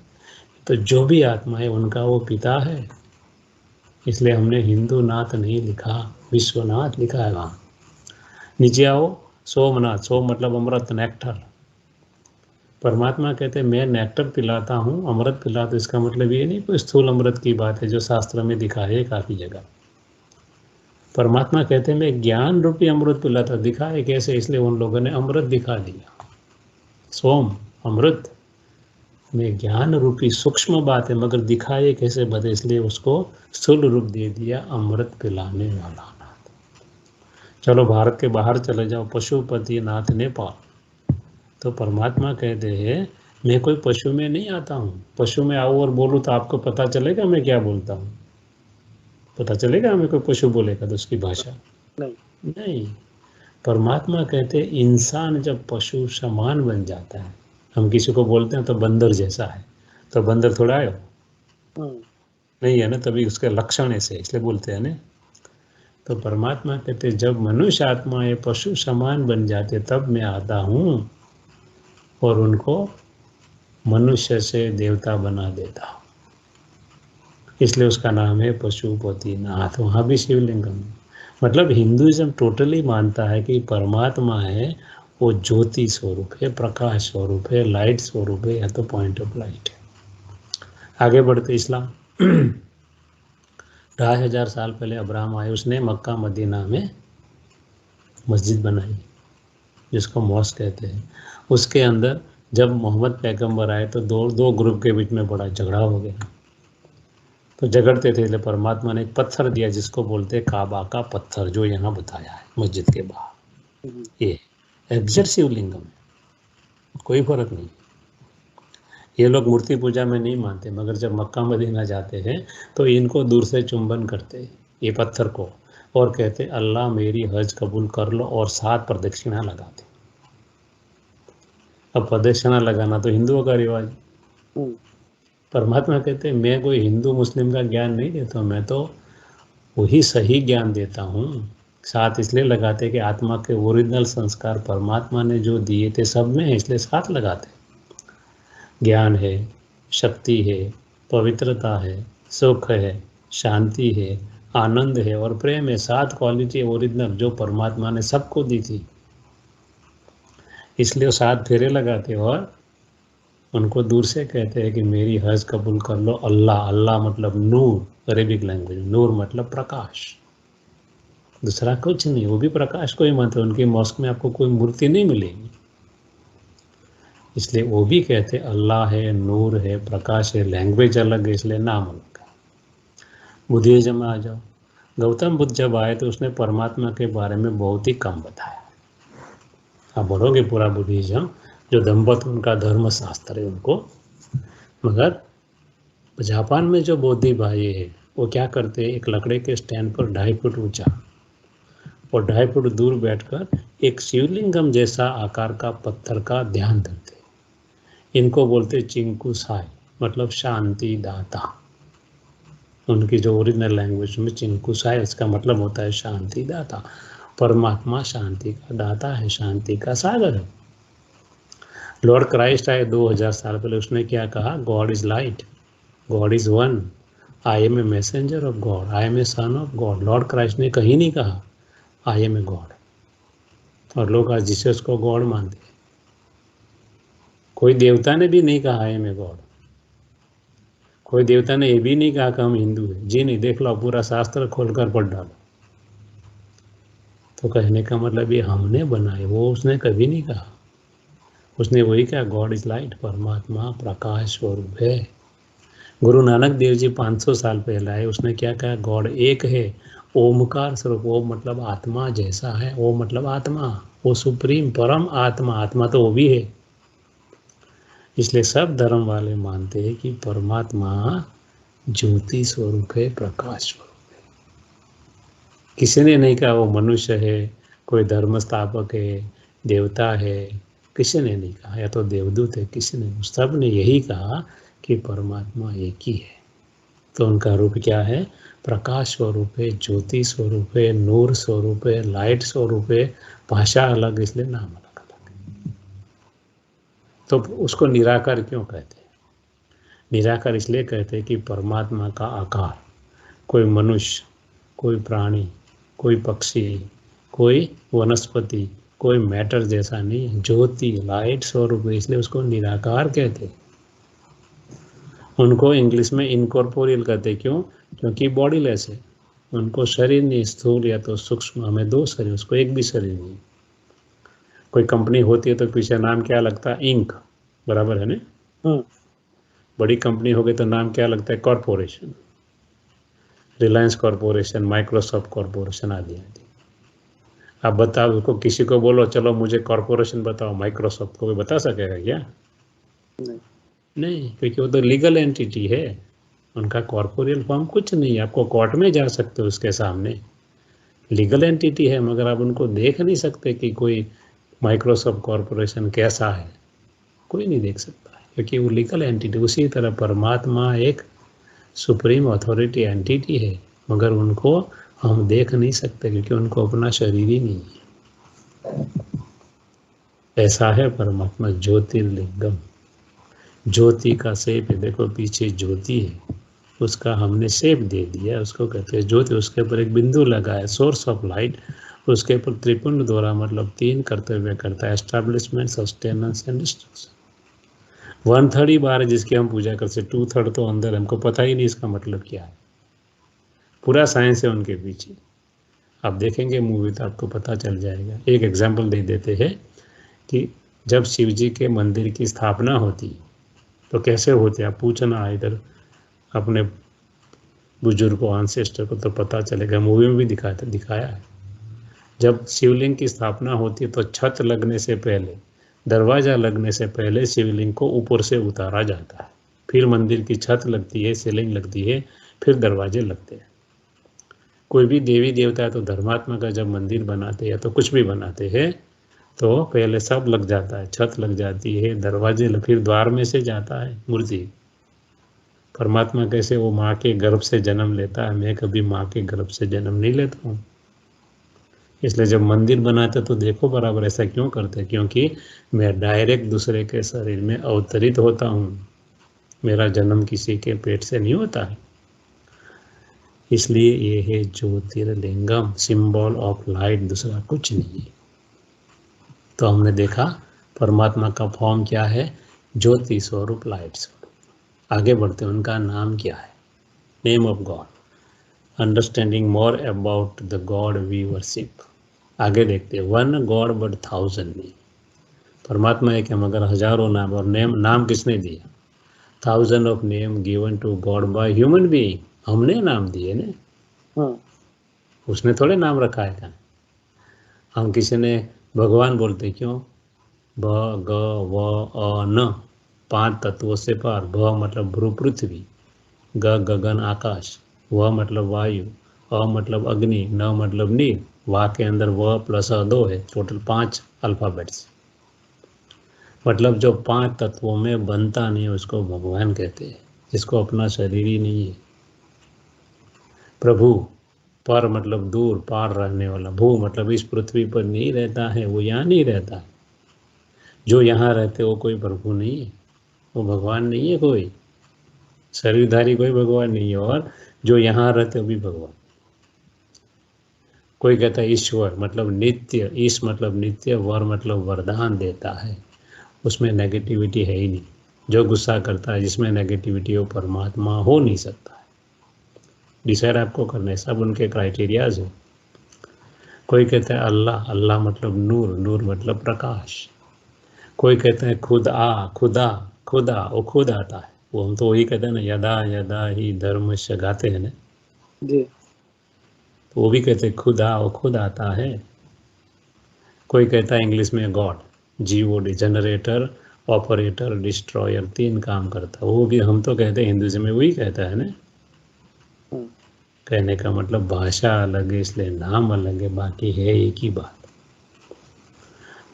तो जो भी आत्मा है उनका वो पिता है। इसलिए हमने हिंदू नाथ नहीं लिखा, विश्वनाथ लिखा है वहाँ। नीचे आओ, सोमनाथ, सोम मतलब अमृत, नेक्टर। परमात्मा कहते हैं मैं नेक्टर पिलाता हूँ, अमृत पिलाता। इसका मतलब ये नहीं कोई स्थूल अमृत की बात है जो शास्त्र में दिखा है काफ़ी जगह। परमात्मा कहते हैं मैं ज्ञान रूपी अमृत पिलाता, दिखा है कैसे? इसलिए उन लोगों ने अमृत दिखा दिया, सोम अमृत में ज्ञान रूपी सूक्ष्म बात है, मगर दिखाए कैसे बता, इसलिए उसको स्थूल रूप दे दिया, अमृत पिलाने वाला नाथ। चलो भारत के बाहर चले जाओ, पशुपति नाथ नेपाल। तो परमात्मा कहते हैं मैं कोई पशु में नहीं आता हूँ, पशु में आऊँ और बोलूँ तो आपको पता चलेगा मैं क्या बोलता हूँ? पता चलेगा हमें? कोई पशु बोलेगा तो उसकी भाषा नहीं। नहीं। परमात्मा कहते हैं इंसान जब पशु समान बन जाता है, हम किसी को बोलते हैं तो बंदर जैसा है, तो बंदर थोड़ा है नहीं है ना, तभी उसके लक्षण ऐसे, इसलिए बोलते हैं ना। तो परमात्मा कहते हैं जब मनुष्य आत्माएं पशु समान बन जाते तब मैं आता हूँ और उनको मनुष्य से देवता बना देता हूँ। इसलिए उसका नाम है पशुपति नाथ। वहाँ भी शिवलिंगम। मतलब हिंदुइज्म टोटली मानता है कि परमात्मा है वो ज्योति स्वरूप है, प्रकाश स्वरूप है, लाइट स्वरूप है, या तो पॉइंट ऑफ लाइट है। आगे बढ़ते इस्लाम 2500 साल पहले अब्राहम आए, उसने मक्का मदीना में मस्जिद बनाई जिसको मॉस्क कहते हैं। उसके अंदर जब मोहम्मद पैगंबर आए तो दो दो ग्रुप के बीच में बड़ा झगड़ा हो गया। तो झगड़ते थे, इसलिए परमात्मा ने एक पत्थर दिया जिसको बोलते हैं काबा का पत्थर, जो यहाँ बताया है मस्जिद के बाहर। ये एग्जैक्ट शिवलिंगम है, कोई फर्क नहीं। ये लोग मूर्ति पूजा में नहीं मानते, मगर जब मक्का मदीना जाते हैं तो इनको दूर से चुंबन करते ये पत्थर को, और कहते अल्लाह मेरी हज कबूल कर लो, और 7 प्रदक्षिणा लगाते। अब प्रदक्षिणा लगाना तो हिंदुओं का रिवाज। परमात्मा कहते हैं मैं कोई हिंदू मुस्लिम का ज्ञान नहीं देता हूँ, मैं तो वही सही ज्ञान देता हूँ। 7 इसलिए लगाते कि आत्मा के ओरिजिनल संस्कार परमात्मा ने जो दिए थे सब में है, इसलिए 7 लगाते। ज्ञान है, शक्ति है, पवित्रता है, सुख है, शांति है, आनंद है और प्रेम है। 7 क्वालिटी ओरिजिनल जो परमात्मा ने सबको दी थी, इसलिए वो 7 फेरे लगाते और उनको दूर से कहते हैं कि मेरी हज कबूल कर लो। अल्लाह, अल्लाह मतलब नूर, अरेबिक लैंग्वेज नूर मतलब प्रकाश, दूसरा कुछ नहीं, वो भी प्रकाश को ही मानते। उनकी मॉस्क में आपको कोई मूर्ति नहीं मिलेगी, इसलिए वो भी कहते अल्लाह है, नूर है, प्रकाश है। लैंग्वेज अलग है इसलिए नाम अलग है। बुद्धिज्म में आ जाओ, गौतम बुद्ध जब आए तो उसने परमात्मा के बारे में बहुत ही कम बताया। आप बढ़ोगे पूरा बुद्धिज्म, जो दम्पत उनका धर्मशास्त्र है उनको। मगर जापान में जो बौद्धि भाई है वो क्या करते हैं, एक लकड़े के स्टैंड पर 2.5 फुट ऊंचा और 2.5 फुट दूर बैठकर एक शिवलिंगम जैसा आकार का पत्थर का ध्यान धरते। इनको बोलते चिंकू साई, मतलब शांति दाता। उनकी जो ओरिजिनल लैंग्वेज में चिंकू साई, इसका मतलब होता है शांति दाता। परमात्मा शांति का दाता है, शांति का सागर है। लॉर्ड क्राइस्ट आए 2000 साल पहले, उसने क्या कहा, God is light, God is one, I am a messenger of God, I am a son of God. Lord Christ ने कहीं नहीं कहा आई एम ए गॉड, और लोग आज जीसस को गॉड मानते हैं। कोई देवता ने भी नहीं कहा आई एम ए गॉड, कोई देवता ने ये भी नहीं कहा कि हम हिंदू हैं। जी नहीं, देख लो पूरा शास्त्र खोलकर पढ़ डालो। तो कहने का मतलब ये हमने बनाए, वो उसने कभी नहीं कहा। उसने वही कहा गॉड इज लाइट, परमात्मा प्रकाश स्वरूप है। गुरु नानक देव जी 500 साल पहले आए, उसने क्या कहा, गॉड एक है, ओमकार स्वरूप। ओम मतलब आत्मा जैसा है, ओम मतलब आत्मा, वो सुप्रीम परम आत्मा, आत्मा तो वो भी है। इसलिए सब धर्म वाले मानते हैं कि परमात्मा ज्योति स्वरूप है, प्रकाश स्वरूप है। किसी ने नहीं कहा वो मनुष्य है, कोई धर्म स्थापक है, देवता है, किसी ने नहीं कहा, या तो देवदूत है, किसी ने, सब ने यही कहा कि परमात्मा एक ही है। तो उनका रूप क्या है, प्रकाश स्वरूप है, ज्योति स्वरूप है, नूर स्वरूप है, लाइट स्वरूप है। भाषा अलग इसलिए नाम अलग अलग है। तो उसको निराकार क्यों कहते हैं? निराकार इसलिए कहते हैं कि परमात्मा का आकार कोई मनुष्य, कोई प्राणी, कोई पक्षी, कोई वनस्पति, कोई मैटर जैसा नहीं, ज्योति लाइट स्वरूप है, इसलिए उसको निराकार कहते हैं। उनको इंग्लिश में इनकॉर्पोरियल कहते, क्यों? क्योंकि बॉडीलेस है, उनको शरीर नहीं, स्थूल या तो सूक्ष्म, हमें 2 शरीर, उसको एक भी शरीर नहीं। कोई कंपनी होती है तो पीछे नाम क्या लगता है, इंक, बराबर है ना। बड़ी कंपनी हो गई तो नाम क्या लगता है, corporation, Reliance corporation, Microsoft corporation आदि आदि। आप बताओ, उसको किसी को बोलो चलो मुझे कॉरपोरेशन बताओ, माइक्रोसॉफ्ट को कोई बता सकेगा क्या? नहीं, क्योंकि वो तो लीगल एंटिटी है, उनका कॉर्पोरियल फॉर्म कुछ नहीं है। आपको कोर्ट में जा सकते हो उसके सामने, लीगल एंटिटी है, मगर आप उनको देख नहीं सकते कि कोई माइक्रोसॉफ्ट कॉरपोरेशन कैसा है, कोई नहीं देख सकता है, क्योंकि वो लीगल एंटिटी। उसी तरह परमात्मा एक सुप्रीम अथॉरिटी एंटिटी है, मगर उनको हम देख नहीं सकते क्योंकि उनको अपना शरीर ही नहीं है। ऐसा है परमात्मा ज्योतिर्लिंगम, ज्योति का शेप है, देखो पीछे ज्योति है, उसका हमने शेप दे दिया, उसको कहते हैं ज्योति। उसके ऊपर एक बिंदु लगा है, सोर्स ऑफ लाइट। उसके ऊपर त्रिपुंड द्वारा मतलब 3 कर्तव्य करता है, एस्टैब्लिशमेंट, सस्टेनेंस एंड डिस्ट्रक्शन। 1/3 ही बार है जिसकी हम पूजा करते, 2/3 तो अंदर, हमको पता ही नहीं इसका मतलब क्या है। पूरा साइंस है उनके पीछे। आप देखेंगे मूवी तो आपको पता चल जाएगा। एक एग्जाम्पल दे देते हैं कि जब शिव जी के मंदिर की स्थापना होती तो कैसे होते, आप पूछना इधर अपने बुजुर्ग को, एंसेस्टर को, तो पता चलेगा। मूवी में भी दिखाया है। जब शिवलिंग की स्थापना होती है तो छत लगने से पहले, दरवाजा लगने से पहले शिवलिंग को ऊपर से उतारा जाता है, फिर मंदिर की छत लगती है, सीलिंग लगती है, फिर दरवाजे लगते हैं। कोई भी देवी देवता है तो धर्मात्मा का जब मंदिर बनाते हैं तो कुछ भी बनाते हैं तो पहले सब लग जाता है, छत लग जाती है, दरवाजे फिर द्वार में से जाता है मूर्ति। परमात्मा कैसे, वो माँ के गर्भ से जन्म लेता है, मैं कभी माँ के गर्भ से जन्म नहीं लेता हूँ। इसलिए जब मंदिर बनाते तो देखो बराबर ऐसा क्यों करते, क्योंकि मैं डायरेक्ट दूसरे के शरीर में अवतरित होता हूँ, मेरा जन्म किसी के पेट से नहीं होता है। इसलिए ये है ज्योतिर्लिंगम, सिंबल ऑफ लाइट, दूसरा कुछ नहीं है। तो हमने देखा परमात्मा का फॉर्म क्या है, ज्योति स्वरूप, लाइट स्वरूप। आगे बढ़ते हैं, उनका नाम क्या है, name of God, understanding more about the God we worship. आगे देखते हैं, वन गॉड बट 1000 नेम। परमात्मा एक है मगर हजारों नाम, और नाम किसने दिया, 1000 of name given to God by human being, हमने नाम दिए ना, उसने थोड़े नाम रखा है क्या। हम किसी ने भगवान बोलते क्यों, ब ग व अ न, 5 तत्वों से पार। भ मतलब भ्रू पृथ्वी, ग गगन आकाश, व मतलब वायु, अ मतलब अग्नि, न मतलब नील, वा के अंदर व प्लस अ 2 है, टोटल 5 अल्फ़ाबेट्स। मतलब जो 5 तत्वों में बनता नहीं है उसको भगवान कहते हैं, जिसको अपना शरीर ही नहीं है। प्रभु, पर मतलब दूर, पार रहने वाला। भू मतलब इस पृथ्वी पर नहीं रहता है, वो यहाँ नहीं रहता है। जो यहाँ रहते वो कोई प्रभु नहीं है, वो भगवान नहीं है, कोई शरीरधारी कोई भगवान नहीं है, और जो यहाँ रहते वो भी भगवान। कोई कहता है ईश्वर मतलब नित्य, ईश मतलब नित्य, वर मतलब वरदान देता है, उसमें नेगेटिविटी है ही नहीं। जो गुस्सा करता है, जिसमें नेगेटिविटी हो, परमात्मा हो नहीं सकता है। डिसाइड आपको करना है, सब उनके क्राइटेरियाज है। कोई कहता है अल्लाह, अल्लाह मतलब नूर, नूर मतलब प्रकाश। कोई कहते हैं खुदा, खुदा वो खुद आता है, वो हम तो वही कहते हैं ना, यदा यदा ही धर्म से गाते हैं ना, जी, तो वो भी कहते हैं खुदा, वो खुद आता है। कोई कहता है इंग्लिश में God, GOD, generator, operator, destroyer, 3 काम करता है, वो भी हम तो कहते हैं हिंदुइज्म में वही कहता है ना। कहने का मतलब भाषा अलग है, इसलिए नाम अलग है, बाकी है एक ही बात।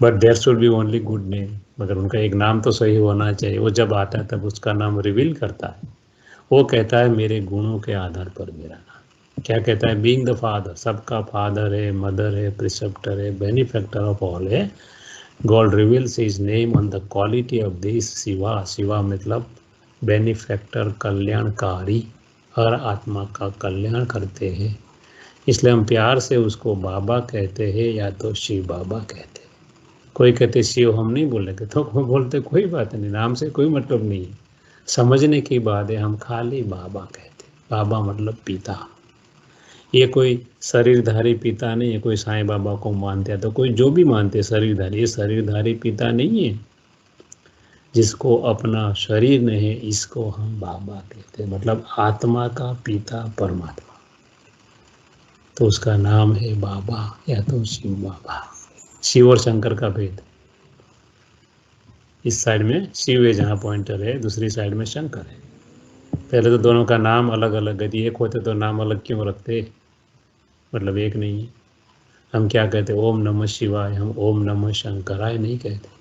But there should be only good name, मगर उनका एक नाम तो सही होना चाहिए। वो जब आता है तब उसका नाम रिवील करता है, वो कहता है मेरे गुणों के आधार पर मेरा नाम। क्या कहता है, बीइंग द फादर, सबका फादर है, मदर है, प्रिसेप्टर है, बेनिफैक्टर ऑफ ऑल है। God reveals his name on the quality of this Shiva, Shiva मतलब बेनिफैक्टर, कल्याणकारी, हर आत्मा का कल्याण करते हैं। इसलिए हम प्यार से उसको बाबा कहते हैं या तो शिव बाबा कहते हैं। कोई कहते शिव हम नहीं बोलेंगे तो बोलते कोई बात नहीं, नाम से कोई मतलब नहीं है, समझने की बात है। हम खाली बाबा कहते, बाबा मतलब पिता। ये कोई शरीरधारी पिता नहीं है, कोई साईं बाबा को मानते हैं तो कोई जो भी मानते हैं शरीरधारी, ये शरीरधारी पिता नहीं है, जिसको अपना शरीर नहीं है, इसको हम बाबा कहते हैं, मतलब आत्मा का पिता परमात्मा। तो उसका नाम है बाबा या तो शिव बाबा। शिव और शंकर का भेद, इस साइड में शिव है जहाँ पॉइंटर है, दूसरी साइड में शंकर है। पहले तो दोनों का नाम अलग अलग है, एक होते तो नाम अलग क्यों रखते, मतलब एक नहीं है। हम क्या कहते, ओम नमः शिवाय, हम ओम नमः शंकराय नहीं कहते।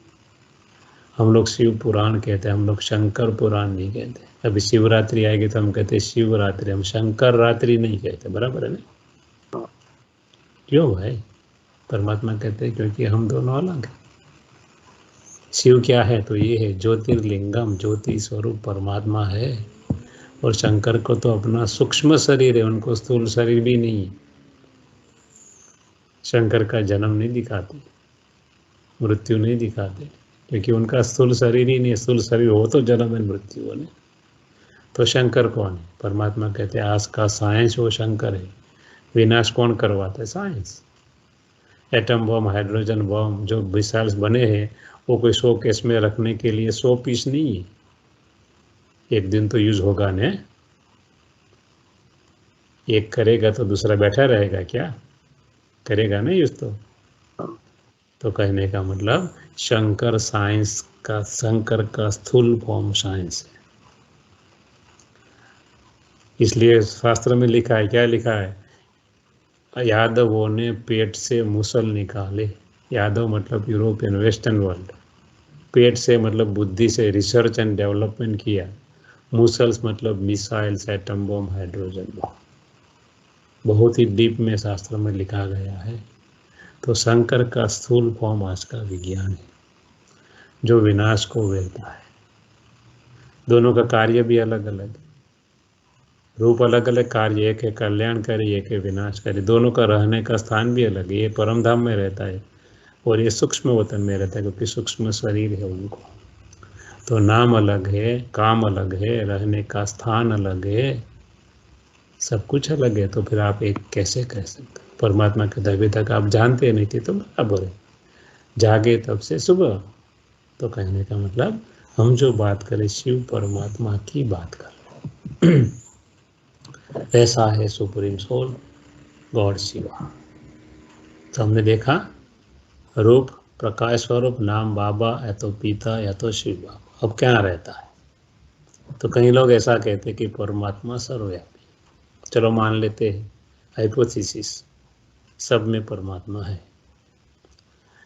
हम लोग शिव पुराण कहते हैं, हम लोग शंकर पुराण नहीं कहते। अभी शिवरात्रि आएगी तो हम कहते शिवरात्रि, हम शंकर रात्रि नहीं कहते, बराबर है ना। क्यों भाई, परमात्मा कहते हैं क्योंकि हम दोनों अलग हैं। शिव क्या है, तो ये है ज्योतिर्लिंगम, ज्योति स्वरूप परमात्मा है। और शंकर को तो अपना सूक्ष्म शरीर है, उनको स्थूल शरीर भी नहीं है। शंकर का जन्म नहीं दिखाते, मृत्यु नहीं दिखाते, क्योंकि उनका स्थूल शरीर ही नहीं। स्थूल शरीर हो तो जन्म है, मृत्यु है। तो शंकर कौन है? परमात्मा कहते हैं आज का साइंस वो शंकर है। विनाश कौन करवाता है? Science. Atom bomb, hydrogen bomb जो मिसाइल्स बने हैं वो कोई 100 केस में रखने के लिए 100 पीस नहीं है, एक दिन तो यूज होगा ने। एक करेगा तो दूसरा बैठा रहेगा क्या? करेगा नहीं यूज तो कहने का मतलब शंकर साइंस का, शंकर का स्थूल फॉर्म साइंस है। इसलिए शास्त्र में लिखा है, क्या लिखा है? यादवों ने पेट से मुसल निकाले। यादव मतलब यूरोपियन, वेस्टर्न वर्ल्ड। पेट से मतलब बुद्धि से रिसर्च एंड डेवलपमेंट किया। मुसल्स मतलब missiles, atom bomb, hydrogen bomb. बहुत ही डीप में शास्त्र में लिखा गया है। तो शंकर का स्थूल फॉर्म आज का विज्ञान है, जो विनाश को वेचता है। दोनों का कार्य भी अलग अलग है, रूप अलग अलग, कार्य एक है कल्याणकारी, एक है विनाशकारी। दोनों का रहने का स्थान भी अलग है। ये परम धाम में रहता है और ये सूक्ष्म वतन में रहता है, क्योंकि सूक्ष्म शरीर है उनको। तो नाम अलग है, काम अलग है, रहने का स्थान अलग है, सब कुछ अलग है। तो फिर आप एक कैसे कह सकते? परमात्मा के अभी तक आप जानते नहीं थे तो बराबर है, जागे तब से सुबह। तो कहने का मतलब हम जो बात करें शिव परमात्मा की बात कर रहे हैं। ऐसा है सुप्रीम सोल, गॉड शिवा। तो हमने देखा रूप प्रकाश स्वरूप, नाम बाबा, या तो पिता या तो शिव बाबा। अब क्या रहता है? तो कई लोग ऐसा कहते हैं कि परमात्मा सर्वव्यापी। चलो मान लेते हैं, हाइपोथेसिस, सब में परमात्मा है।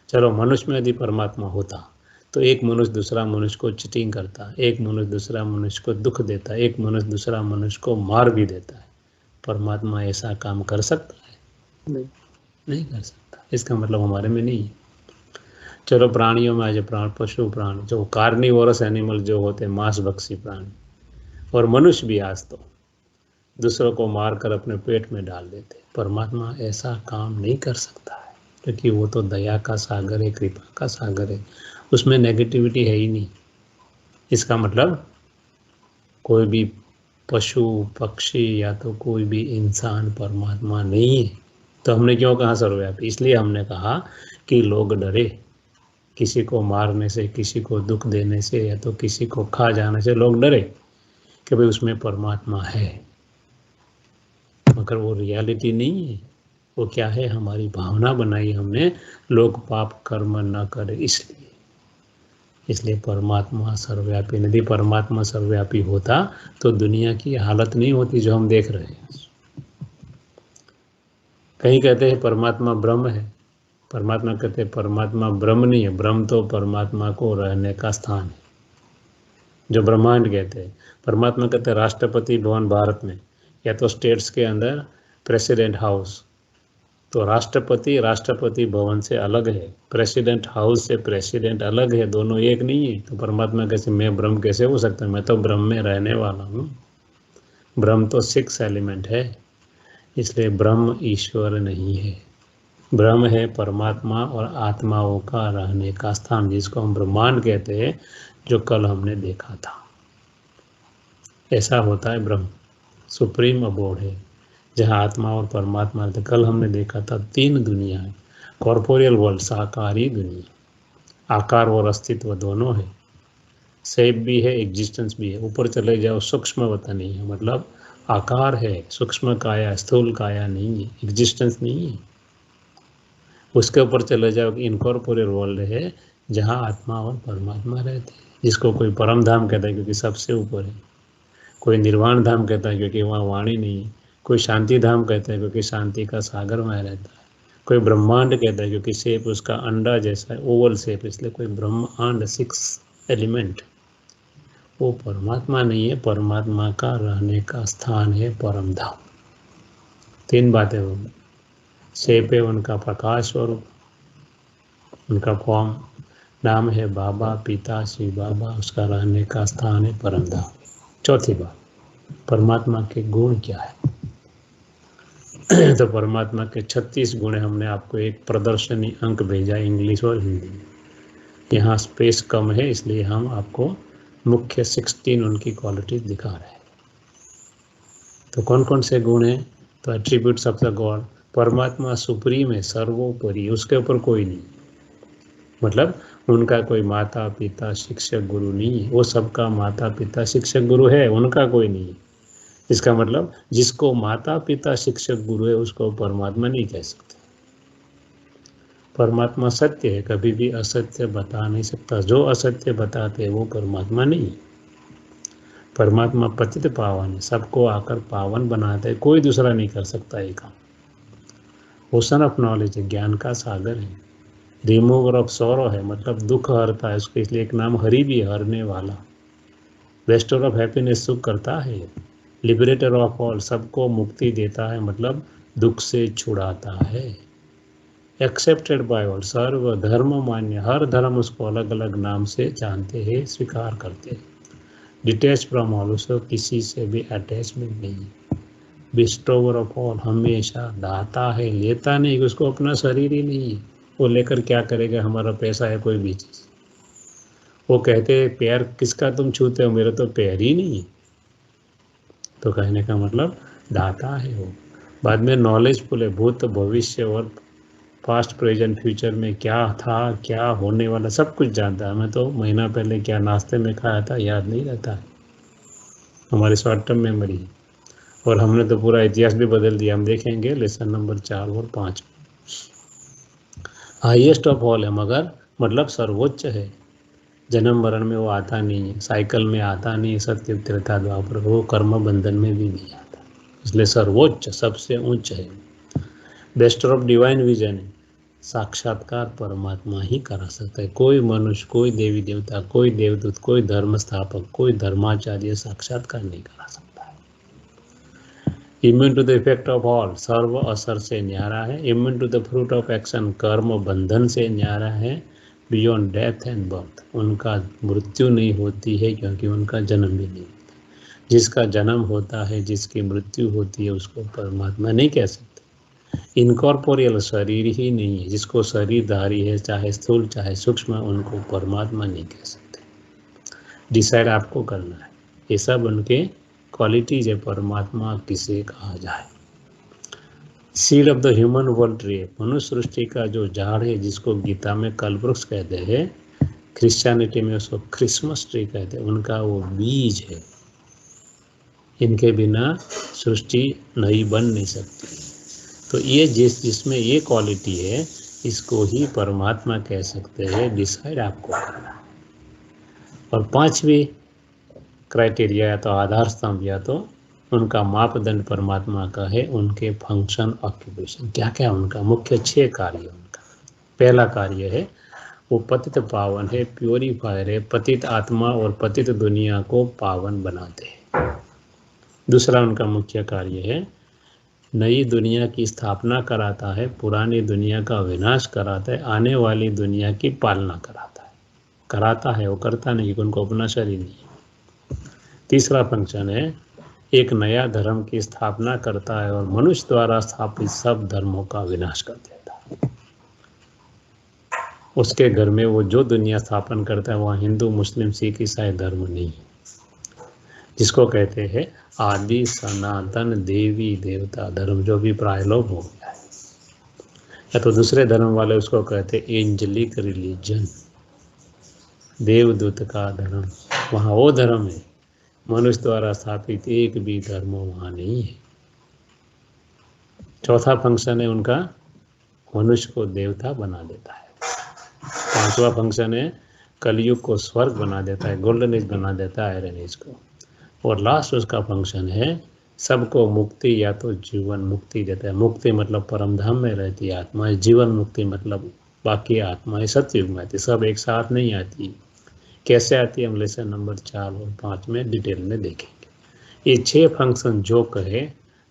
चलो मनुष्य में यदि परमात्मा होता तो एक मनुष्य दूसरा मनुष्य को चीटिंग करता, एक मनुष्य दूसरा मनुष्य को दुख देता, एक मनुष्य दूसरा मनुष्य को मार भी देता है। परमात्मा ऐसा काम कर सकता है? नहीं कर सकता। इसका मतलब हमारे में नहीं है। चलो प्राणियों में आज प्राण, पशु प्राणी जो कार्निवोरस एनिमल जो होते हैं, मांसभक्षी प्राणी, और मनुष्य भी आज तो दूसरों को मारकर अपने पेट में डाल देते। परमात्मा ऐसा काम नहीं कर सकता है, क्योंकि वो तो दया का सागर है, कृपा का सागर है, उसमें नेगेटिविटी है ही नहीं। इसका मतलब कोई भी पशु पक्षी या तो कोई भी इंसान परमात्मा नहीं है। तो हमने क्यों कहा सर्वव्यापी? इसलिए हमने कहा कि लोग डरे किसी को मारने से, किसी को दुख देने से, या तो किसी को खा जाने से। लोग डरे कि भाई उसमें परमात्मा है, मगर वो रियलिटी नहीं है। वो क्या है? हमारी भावना बनाई हमने, लोग पाप कर्म न करे इसलिए परमात्मा सर्वव्यापी। यदि परमात्मा सर्वव्यापी होता तो दुनिया की हालत नहीं होती जो हम देख रहे हैं। कहीं कहते हैं परमात्मा ब्रह्म है, परमात्मा कहते हैं परमात्मा ब्रह्म नहीं है। ब्रह्म तो परमात्मा को रहने का स्थान है, जो ब्रह्मांड कहते हैं। परमात्मा कहते हैं राष्ट्रपति भवन भारत में, या तो स्टेट्स के अंदर प्रेसिडेंट हाउस। तो राष्ट्रपति भवन से अलग है, प्रेसिडेंट हाउस से प्रेसिडेंट अलग है, दोनों एक नहीं है। तो परमात्मा कैसे, मैं ब्रह्म कैसे हो सकता है? मैं तो ब्रह्म में रहने वाला हूँ। ब्रह्म तो 6 एलिमेंट है, इसलिए ब्रह्म ईश्वर नहीं है। ब्रह्म है परमात्मा और आत्माओं का रहने का स्थान, जिसको हम ब्रह्मांड कहते हैं, जो कल हमने देखा था। ऐसा होता है ब्रह्म, सुप्रीम अबोर्ड है, जहाँ आत्मा और परमात्मा रहते। कल हमने देखा था 3 दुनिया है, कॉर्पोरियल वर्ल्ड, साकारी दुनिया, आकार और अस्तित्व दोनों है, शेप भी है, एग्जिस्टेंस भी है। ऊपर चले जाओ सूक्ष्म वतन नहीं है, मतलब आकार है, सूक्ष्म काया, स्थूल काया नहीं है, एग्जिस्टेंस नहीं है। उसके ऊपर चले जाओ कि इनकॉर्पोरियल वर्ल्ड है, जहाँ आत्मा और परमात्मा रहते हैं, जिसको कोई परम धाम कहता है क्योंकि सबसे ऊपर है, कोई निर्वाण धाम कहता है क्योंकि वहाँ वाणी नहीं है, कोई शांति धाम कहता है क्योंकि शांति का सागर वहाँ रहता है, कोई ब्रह्मांड कहता है क्योंकि शेप उसका अंडा जैसा है, ओवल शेप, इसलिए कोई ब्रह्मांड 6 एलिमेंट। वो परमात्मा नहीं है, परमात्मा का रहने का स्थान है परम धाम। 3 बातें होंगी, शेप है उनका प्रकाश स्वरूप, उनका फॉर्म, नाम है बाबा, पिता शिव बाबा, उसका रहने का स्थान है परम धाम। चौथी बात, परमात्मा के गुण क्या है। तो परमात्मा के 36 गुण हमने आपको एक प्रदर्शनी अंक भेजा इंग्लिश और हिंदी में। यहाँ स्पेस कम है इसलिए हम आपको मुख्य 16 उनकी क्वालिटी दिखा रहे हैं। तो कौन कौन से गुण हैं। तो एट्रीब्यूट्स ऑफ द गॉड, परमात्मा सुप्रीम है, सर्वोपरि, उसके ऊपर कोई नहीं, मतलब उनका कोई माता पिता शिक्षक गुरु नहीं है, वो सबका माता पिता शिक्षक गुरु है, उनका कोई नहीं है। इसका मतलब जिसको माता पिता शिक्षक गुरु है उसको परमात्मा नहीं कह सकते। परमात्मा सत्य है, कभी भी असत्य बता नहीं सकता, जो असत्य बताते हैं वो परमात्मा नहीं है। परमात्मा पतित पावन है, सबको आकर पावन बनाते हैं, कोई दूसरा नहीं कर सकता ये काम। ओशन ऑफ नॉलेज है, ज्ञान का सागर है। रिमूवर ऑफ सॉरो है, मतलब दुख हरता है, उसके इसलिए एक नाम हरि भी है, हरने वाला। बेस्टर ऑफ हैप्पीनेस, सुख करता है। लिबरेटर ऑफ ऑल, सबको मुक्ति देता है, मतलब दुख से छुड़ाता है। एक्सेप्टेड बाय ऑल, सर्व धर्म मान्य, हर धर्म उसको अलग अलग नाम से जानते हैं, स्वीकार करते हैं। डिटैच फ्रॉम ऑल, उसको किसी से भी अटैचमेंट नहीं। बिस्टोवर ऑफ ऑल, हमेशा दाता है, लेता नहीं, उसको अपना शरीर ही नहीं है, वो लेकर क्या करेगा, हमारा पैसा है कोई भी चीज़। वो कहते हैं पैर किसका तुम छूते हो, मेरा तो पैर ही नहीं है। तो कहने का मतलब दाता है वो। बाद में नॉलेजफुल है, भूत भविष्य और पास्ट प्रेजेंट फ्यूचर में क्या था क्या होने वाला सब कुछ जानता है। हमें तो महीना पहले क्या नाश्ते में खाया था याद नहीं रहता है, हमारी शॉर्ट टर्म मेमोरी है। और हमने तो पूरा इतिहास भी बदल दिया, हम देखेंगे लेसन नंबर 4 और 5। हाईएस्ट ऑफ ऑल है, मगर मतलब सर्वोच्च है। जन्म मरण में वो आता नहीं है, साइकिल में आता नहीं है, सत्य त्रेता द्वापर, वो कर्म बंधन में भी नहीं आता, इसलिए सर्वोच्च सबसे उच्च है। बेस्ट ऑफ डिवाइन विजन है, साक्षात्कार परमात्मा ही करा सकता है। कोई मनुष्य, कोई देवी देवता, कोई देवदूत, कोई धर्म स्थापक, कोई धर्माचार्य साक्षात्कार नहीं करा सकता है। Immune to the effect of all, सर्व असर से न्यारा है। Immune to the fruit of action, कर्म बंधन से न्यारा है। बियॉन्ड डेथ एंड बर्थ, उनका मृत्यु नहीं होती है क्योंकि उनका जन्म भी नहीं होता। जिसका जन्म होता है, जिसकी मृत्यु होती है, उसको परमात्मा नहीं कह सकते। इनकॉर्पोरियल, शरीर ही नहीं है, जिसको शरीरधारी है, चाहे स्थूल चाहे सूक्ष्म, उनको परमात्मा नहीं कह सकते। डिसाइड आपको करना है, ये सब उनके क्वालिटीज है, परमात्मा किसे कहा जाए। Seed of the human world tree, मनुष्य सृष्टि का जो झाड़ है, जिसको गीता में कल्पवृक्ष कहते हैं, क्रिश्चियनिटी में उसको क्रिसमस ट्री कहते हैं, उनका वो बीज है। इनके बिना सृष्टि नई बन नहीं सकती। तो ये जिसमें ये क्वालिटी है, इसको ही परमात्मा कह सकते हैं। डिसाइड आपको करना है। और 5वीं क्राइटेरिया या तो आधार स्तंभ या तो उनका मापदंड परमात्मा का है, उनके फंक्शन ऑक्यूपेशन, क्या क्या उनका मुख्य 6 कार्य। उनका पहला कार्य है वो पतित पावन है, प्योरीफायर है, पतित आत्मा और पतित दुनिया को पावन बनाते हैं। दूसरा उनका मुख्य कार्य है नई दुनिया की स्थापना कराता है, पुरानी दुनिया का विनाश कराता है, आने वाली दुनिया की पालना कराता है, वो करता नहीं, उनको अपना शरीर नहीं है। तीसरा फंक्शन है एक नया धर्म की स्थापना करता है और मनुष्य द्वारा स्थापित सब धर्मों का विनाश कर देता है। उसके घर में वो जो दुनिया स्थापन करता है वहाँ हिंदू मुस्लिम सिख ईसाई धर्म नहीं है, जिसको कहते हैं आदि सनातन देवी देवता धर्म, जो भी प्रायलोप हो गया है। या तो दूसरे धर्म वाले उसको कहते हैं एंजेलिक रिलीजन, देवदूत का धर्म, वहाँ वो धर्म है। मनुष्य द्वारा स्थापित एक भी धर्म वहाँ नहीं है। चौथा फंक्शन है उनका मनुष्य को देवता बना देता है। 5वां फंक्शन है कलयुग को स्वर्ग बना देता है, गोल्डन एज बना देता है, आयरन एज को। और लास्ट उसका फंक्शन है सबको मुक्ति या तो जीवन मुक्ति देता है। मुक्ति मतलब परमधाम में रहती है आत्मा, जीवन मुक्ति मतलब बाकी आत्माएं सतयुग में आती, सब एक साथ नहीं आती। कैसे आती है हम लेसन नंबर 4 और 5 में डिटेल में देखेंगे। ये 6 फंक्शन जो कहे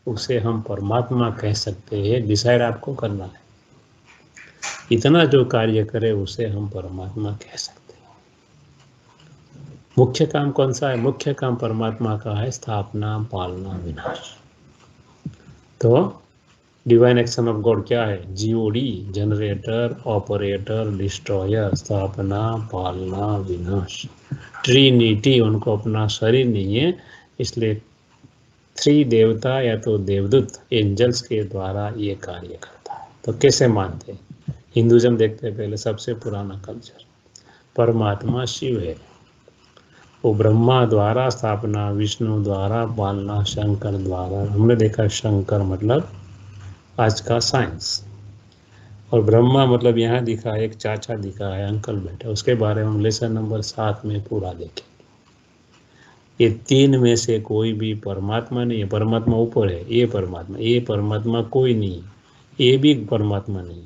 उसे हम परमात्मा कह सकते हैं। डिसाइड आपको करना है, इतना जो कार्य करे उसे हम परमात्मा कह सकते हैं। मुख्य काम कौन सा है? मुख्य काम परमात्मा का है स्थापना, पालना, विनाश। तो डिवाइन एक्शन ऑफ गॉड क्या है? जीओडी, जनरेटर, ऑपरेटर, डिस्ट्रॉयर, स्थापना, पालना, विनाश। ट्रिनिटी, उनको अपना शरीर नहीं है, इसलिए थ्री देवता या तो देवदूत, एंजल्स के द्वारा ये कार्य करता है। तो कैसे मानते हैं? हिंदुइज्म देखते हैं पहले, सबसे पुराना कल्चर। परमात्मा शिव है, वो ब्रह्मा द्वारा स्थापना, विष्णु द्वारा पालना, शंकर द्वारा। हमने देखा शंकर मतलब आज का साइंस, और ब्रह्मा मतलब यहाँ दिखा है, एक चाचा दिखा है, अंकल बैठा, उसके बारे में हम लेसन नंबर 7 में पूरा देखें। ये तीन में से कोई भी परमात्मा नहीं है। परमात्मा ऊपर है, ये परमात्मा कोई नहीं, ये भी परमात्मा नहीं,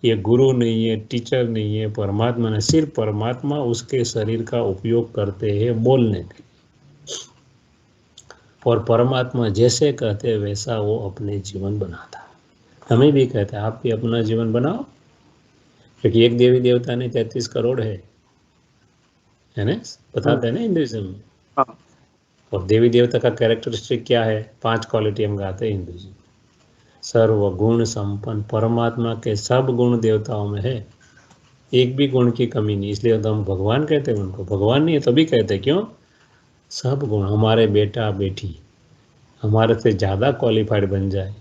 ये गुरु नहीं है, टीचर नहीं है, परमात्मा नहीं। सिर्फ परमात्मा उसके शरीर का उपयोग करते हैं बोलने के, और परमात्मा जैसे कहते हैं वैसा वो अपने जीवन बनाता है। हमें भी कहता है आप भी अपना जीवन बनाओ, क्योंकि एक देवी देवता नहीं 33 करोड़ है ना, बताते हैं ना हिंदुइज्म में। हाँ और देवी देवता का कैरेक्टरिस्टिक क्या है? 5 क्वालिटी हम गाते हैं हिंदुइज्म। सर्व गुण संपन्न, परमात्मा के सब गुण देवताओं में है, एक भी गुण की कमी नहीं, इसलिए तो हम भगवान कहते हैं उनको। भगवान नहीं है तभी कहते हैं, क्यों? सब गुण। हमारे बेटा बेटी हमारे से ज़्यादा क्वालिफाइड बन जाए,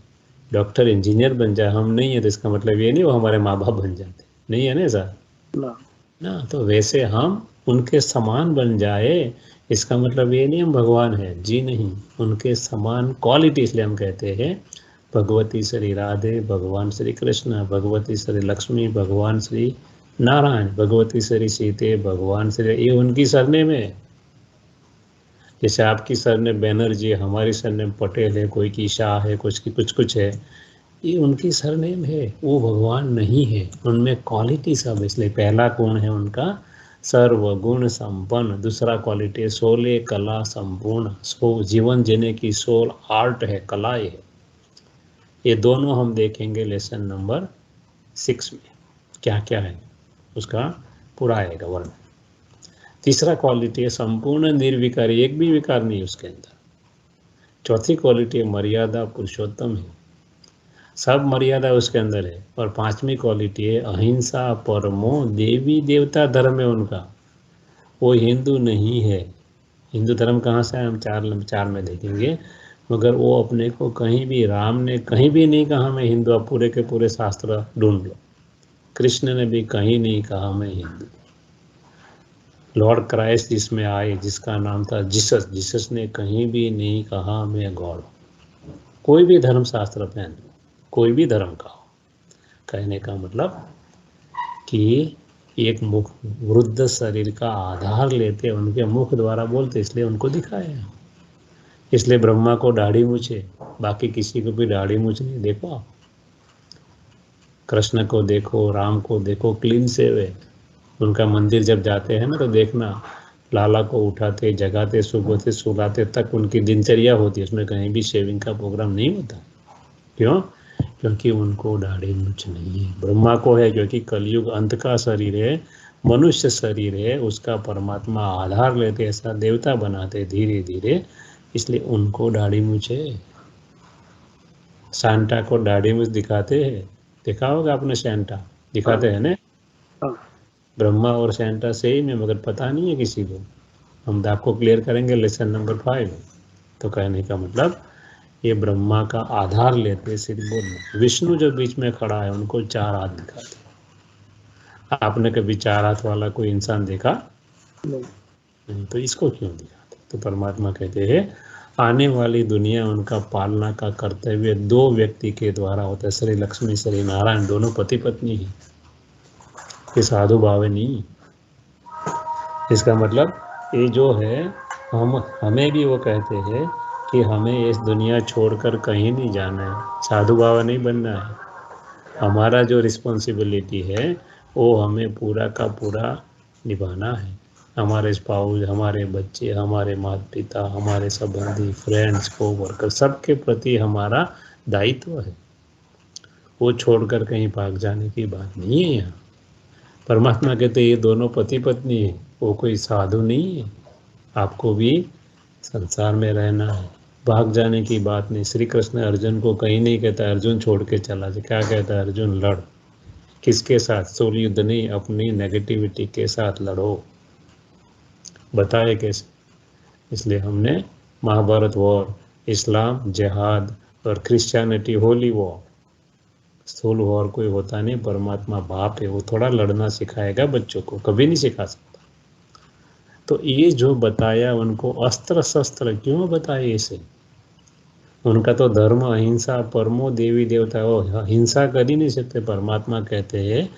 डॉक्टर इंजीनियर बन जाए, हम नहीं है, तो इसका मतलब ये नहीं वो हमारे माँ बाप बन जाते, नहीं है ना सर ना। तो वैसे हम उनके समान बन जाए, इसका मतलब ये नहीं हम भगवान हैं, जी नहीं, उनके समान क्वालिटी। इसलिए हम कहते हैं भगवती श्री राधे, भगवान श्री कृष्ण, भगवती श्री लक्ष्मी, भगवान श्री नारायण, भगवती श्री सीते, भगवान श्री, ये उनकी सरनेम है। जैसे आपकी सरनेम बैनर्जी है, हमारी सरनेम पटेल है, कोई की शाह है, कुछ की कुछ है, ये उनकी सरनेम है, वो भगवान नहीं है, उनमें क्वालिटी सब। इसलिए पहला गुण है उनका सर्वगुण संपन्न, दूसरा क्वालिटी है सोले कला संपूर्ण, सो जीवन जीने की सोल आर्ट है, कला है। ये दोनों हम देखेंगे लेसन नंबर 6 में क्या क्या है, उसका पूरा आएगा वर्णन। तीसरा क्वालिटी है संपूर्ण निर्विकारी, एक भी विकार नहीं उसके अंदर। चौथी क्वालिटी है मर्यादा पुरुषोत्तम है, सब मर्यादा उसके अंदर है। और पांचवी क्वालिटी है अहिंसा परमो, देवी देवता धर्म है उनका, वो हिंदू नहीं है। हिंदू धर्म कहाँ से है हम 4 में देखेंगे, मगर वो अपने को कहीं भी, राम ने कहीं भी नहीं कहा मैं हिंदू, आप पूरे के पूरे शास्त्र ढूंढ लो, कृष्ण ने भी कहीं नहीं कहा मैं हिंदू। लॉर्ड क्राइस्ट जिसमें आए, जिसका नाम था जीसस, जीसस ने कहीं भी नहीं कहा मैं गॉड। कोई भी धर्म शास्त्र पहन लो, कोई भी धर्म का हो, कहने का मतलब कि एक मुख वृद्ध शरीर का आधार लेते, उनके मुख द्वारा बोलते, इसलिए उनको दिखाया। इसलिए ब्रह्मा को दाढ़ी मूछ है, बाकी किसी को भी दाढ़ी मूछ नहीं। देखो आप कृष्ण को देखो, राम को देखो, क्लीन से वे, उनका मंदिर जब जाते हैं ना तो देखना, लाला को उठाते, जगाते, सुबह से सुलाते तक उनकी दिनचर्या होती है, उसमें कहीं भी शेविंग का प्रोग्राम नहीं होता। क्यों? क्योंकि उनको दाढ़ी मूछ नहीं है। ब्रह्मा को है क्योंकि कलयुग अंत का शरीर है, मनुष्य शरीर है, उसका परमात्मा आधार लेते, ऐसा देवता बनाते धीरे धीरे, इसलिए उनको दाढ़ी मूछ है। सांता को दाढ़ी मूछ दिखाते हैं, देखा होगा आपने, सैंटा दिखाते हैं ना, ब्रह्मा और सैंटा सेम है, मगर पता नहीं है किसी को। हम आपको क्लियर करेंगे लेसन नंबर 5। तो कहने का मतलब ये ब्रह्मा का आधार लेते सिर्फ बोलना। विष्णु जो बीच में खड़ा है उनको 4 हाथ दिखाते। आपने कभी 4 हाथ वाला कोई इंसान देखा? नहीं। तो इसको क्यों दिखाते? तो परमात्मा कहते हैं आने वाली दुनिया उनका पालना का कर्तव्य 2 व्यक्ति के द्वारा होता है, श्री लक्ष्मी श्री नारायण, दोनों पति पत्नी ही, ये साधु भाव नहीं। इसका मतलब ये जो है, हमें भी वो कहते हैं कि हमें इस दुनिया छोड़कर कहीं नहीं जाना है, साधु बाबा नहीं बनना है। हमारा जो रिस्पॉन्सिबिलिटी है वो हमें पूरा का पूरा निभाना है। हमारे स्पाउस, हमारे बच्चे, हमारे माता पिता, हमारे संबंधी, फ्रेंड्स, कोवर्कर, सबके प्रति हमारा दायित्व है। वो छोड़कर कहीं भाग जाने की बात नहीं है यहाँ। परमात्मा कहते ये दोनों पति पत्नी है, वो कोई साधु नहीं है, आपको भी संसार में रहना है, भाग जाने की बात नहीं। श्री कृष्ण अर्जुन को कहीं नहीं कहता अर्जुन छोड़ के चला जाए, क्या कहता है अर्जुन लड़, किसके साथ? सोल युद्ध नहीं, अपनी नेगेटिविटी के साथ लड़ो। बताए कैसे? इसलिए हमने महाभारत वॉर, इस्लाम जिहाद और क्रिश्चियनिटी होली वॉर, स्थूल वॉर कोई होता नहीं, परमात्मा बाप है, वो थोड़ा लड़ना सिखाएगा बच्चों को, कभी नहीं सिखा सकता। तो ये जो बताया उनको अस्त्र शस्त्र क्यों बताए इसे? उनका तो धर्म अहिंसा परमो देवी देवता, वो हिंसा कर ही नहीं सकते। परमात्मा कहते हैं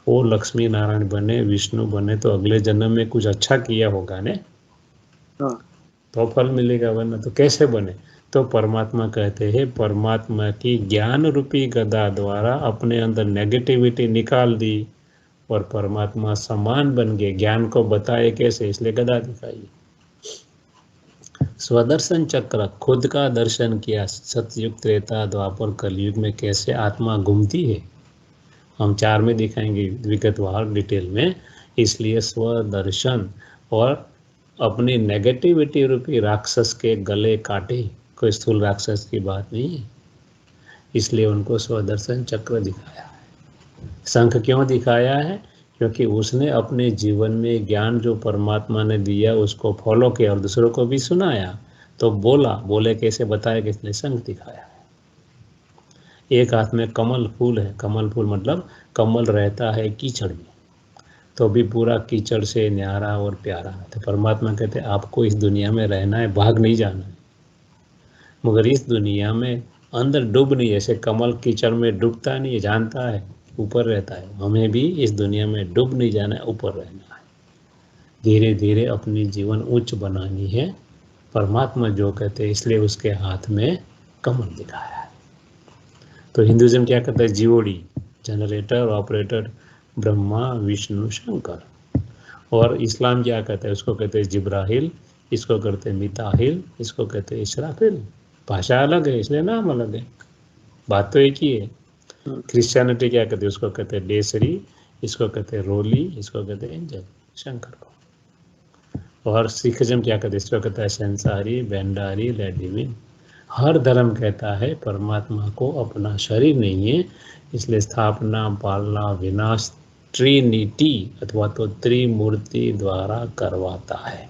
वो लक्ष्मी नारायण बने, विष्णु बने तो अगले जन्म में कुछ अच्छा किया होगा ने, हाँ तो फल मिलेगा, वरना तो कैसे बने? तो परमात्मा कहते हैं परमात्मा की ज्ञान रूपी गदा द्वारा अपने अंदर नेगेटिविटी निकाल दी और परमात्मा समान बन गए। ज्ञान को बताए कैसे? इसलिए गदा दिखाई। स्वदर्शन चक्र, खुद का दर्शन किया। सतयुग त्रेता द्वापर कलयुग में कैसे आत्मा घूमती है, हम 4 में दिखाएंगे विगतवार डिटेल में। इसलिए स्वदर्शन और अपनी नेगेटिविटी रूपी राक्षस के गले काटे, कोई स्थूल राक्षस की बात नहीं है, इसलिए उनको स्वदर्शन चक्र दिखाया है। शंख क्यों दिखाया है? क्योंकि उसने अपने जीवन में ज्ञान जो परमात्मा ने दिया उसको फॉलो किया और दूसरों को भी सुनाया, तो बोले कैसे, बताया कि इसने शंख दिखाया है। एक हाथ में कमल फूल है, कमल फूल मतलब कमल रहता है कीचड़ में, तो भी पूरा कीचड़ से न्यारा और प्यारा। तो परमात्मा कहते हैं आपको इस दुनिया में रहना है, भाग नहीं जाना है, मगर इस दुनिया में अंदर डूब नहीं, ऐसे कमल कीचड़ में डूबता नहीं है, जानता है ऊपर रहता है। हमें भी इस दुनिया में डूब नहीं जाना है, ऊपर रहना है, धीरे धीरे अपनी जीवन उच्च बनानी है। परमात्मा जो कहते हैं, इसलिए उसके हाथ में कमल दिखाया है। तो हिंदुइज्म क्या कहता है? GOD, generator operator Brahma Vishnu Shankar. और इस्लाम क्या कहता है? उसको कहते हैं जिब्राहिल, इसको कहते हैं मिताहिल, इसको कहते हैं इशराफिल। भाषा अलग है इसलिए नाम अलग है, बात तो एक ही है। क्रिश्चियनिटी क्या कहते हैं? उसको कहते हैं डेसरी, इसको कहते हैं रोली, इसको कहते हैं एंजल, शंकर को। और सिखिज्म क्या कहते हैं? इसको कहता है संसारी, बेंडारी, लेडिविन। हर धर्म कहता है परमात्मा को अपना शरीर नहीं है, इसलिए स्थापना पालना विनाश ट्रिनिटी अथवा तो त्रिमूर्ति द्वारा करवाता है।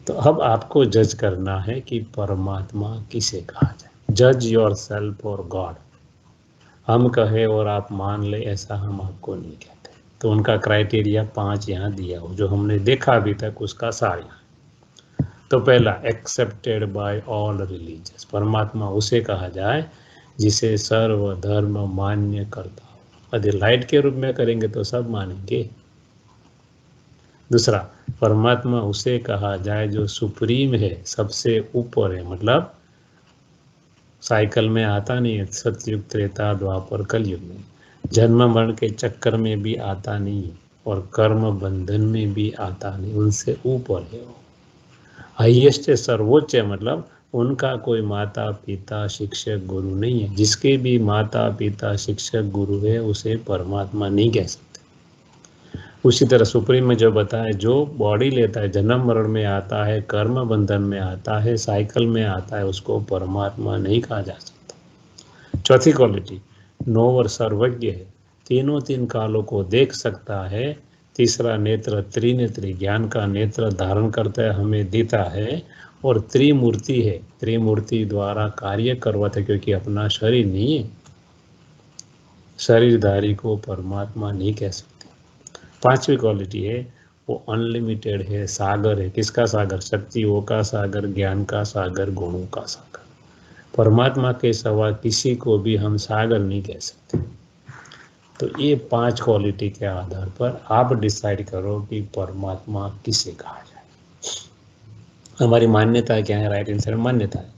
तो अब आपको जज करना है कि परमात्मा किसे कहा जाए। जज योर सेल्फ और गॉड। हम कहे और आप मान ले ऐसा हम आपको नहीं कहते। तो उनका क्राइटेरिया 5 यहाँ दिया हो, जो हमने देखा अभी तक उसका सार यहाँ। तो पहला, एक्सेप्टेड बाय ऑल रिलीजियस। परमात्मा उसे कहा जाए जिसे सर्व धर्म मान्य करता हो। यदि लाइट के रूप में करेंगे तो सब मानेंगे। दूसरा, परमात्मा उसे कहा जाए जो सुप्रीम है, सबसे ऊपर है, मतलब साइकिल में आता नहीं है, सतयुग त्रेता द्वापर कलयुग में, जन्म मरण के चक्कर में भी आता नहीं है और कर्म बंधन में भी आता नहीं, उनसे ऊपर है वो, हाईएस्ट है, सर्वोच्च है। मतलब उनका कोई माता पिता शिक्षक गुरु नहीं है। जिसके भी माता पिता शिक्षक गुरु है उसे परमात्मा नहीं कह सकते। उसी तरह सुप्रीम में जो बताया, जो बॉडी लेता है, जन्म मरण में आता है, कर्म बंधन में आता है, साइकिल में आता है, उसको परमात्मा नहीं कहा जा सकता। चौथी क्वालिटी, नोवर, सर्वज्ञ है, तीनों 3 कालों को देख सकता है। तीसरा नेत्र, त्रिनेत्री, ज्ञान का नेत्र धारण करता है, हमें देता है। और त्रिमूर्ति है, त्रिमूर्ति द्वारा कार्य करवाता है, क्योंकि अपना शरीर नहीं है, शरीरधारी को परमात्मा नहीं कह सकते। 5वीं क्वालिटी है वो अनलिमिटेड है, सागर है। किसका सागर? शक्तियों का सागर, ज्ञान का सागर, गुणों का सागर। परमात्मा के सिवा किसी को भी हम सागर नहीं कह सकते। तो ये 5 क्वालिटी के आधार पर आप डिसाइड करो कि परमात्मा किसे कहा जाए। हमारी मान्यता क्या है? राइट आंसर मान्यता है।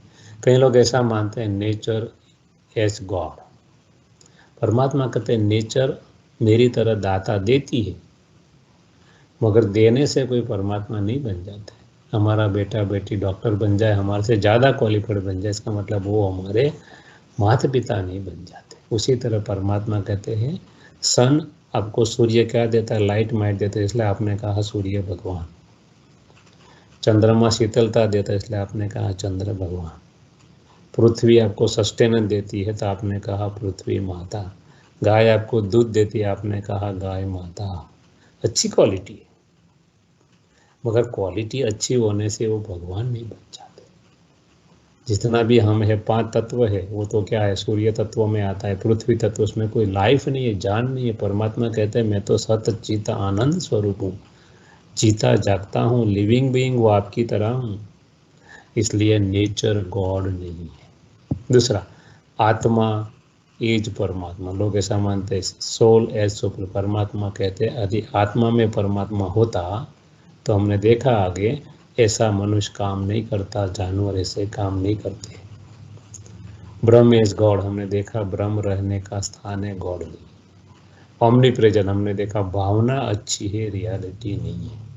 कई लोग ऐसा मानते हैं, नेचर एज गॉड। परमात्मा कहते हैं नेचर मेरी तरह दाता देती है, मगर देने से कोई परमात्मा नहीं बन जाता है। हमारा बेटा बेटी डॉक्टर बन जाए, हमारे से ज़्यादा क्वालिफाइड बन जाए, इसका मतलब वो हमारे माता पिता नहीं बन जाते। उसी तरह परमात्मा कहते हैं सन आपको सूर्य क्या देता है? लाइट माइट देता है, इसलिए आपने कहा सूर्य भगवान। चंद्रमा शीतलता देता है, इसलिए आपने कहा चंद्र भगवान। पृथ्वी आपको सस्टेनेंस देती है, तो आपने कहा पृथ्वी माता। गाय आपको दूध देती है, आपने कहा गाय माता। अच्छी क्वालिटी है, मगर क्वालिटी अच्छी होने से वो भगवान नहीं बन जाते। जितना भी हम है 5 तत्व है, वो तो क्या है? सूर्य तत्व में आता है, पृथ्वी तत्व, उसमें कोई लाइफ नहीं है, जान नहीं है। परमात्मा कहते हैं मैं तो सत चित आनंद स्वरूप हूँ, जीता जागता हूँ, लिविंग बीइंग वो आपकी तरह हूँ। इसलिए नेचर गॉड नहीं है। दूसरा, आत्मा एज परमात्मा, लोग ऐसा मानते हैं, सोल एज सुपर। परमात्मा कहते हैं यदि आत्मा में परमात्मा होता तो हमने देखा आगे, ऐसा मनुष्य काम नहीं करता, जानवर ऐसे काम नहीं करते। ब्रह्म इज गॉड, हमने देखा ब्रह्म रहने का स्थान है, गॉड नहीं। ओमनी प्रेजेंट, हमने देखा भावना अच्छी है, रियलिटी नहीं है।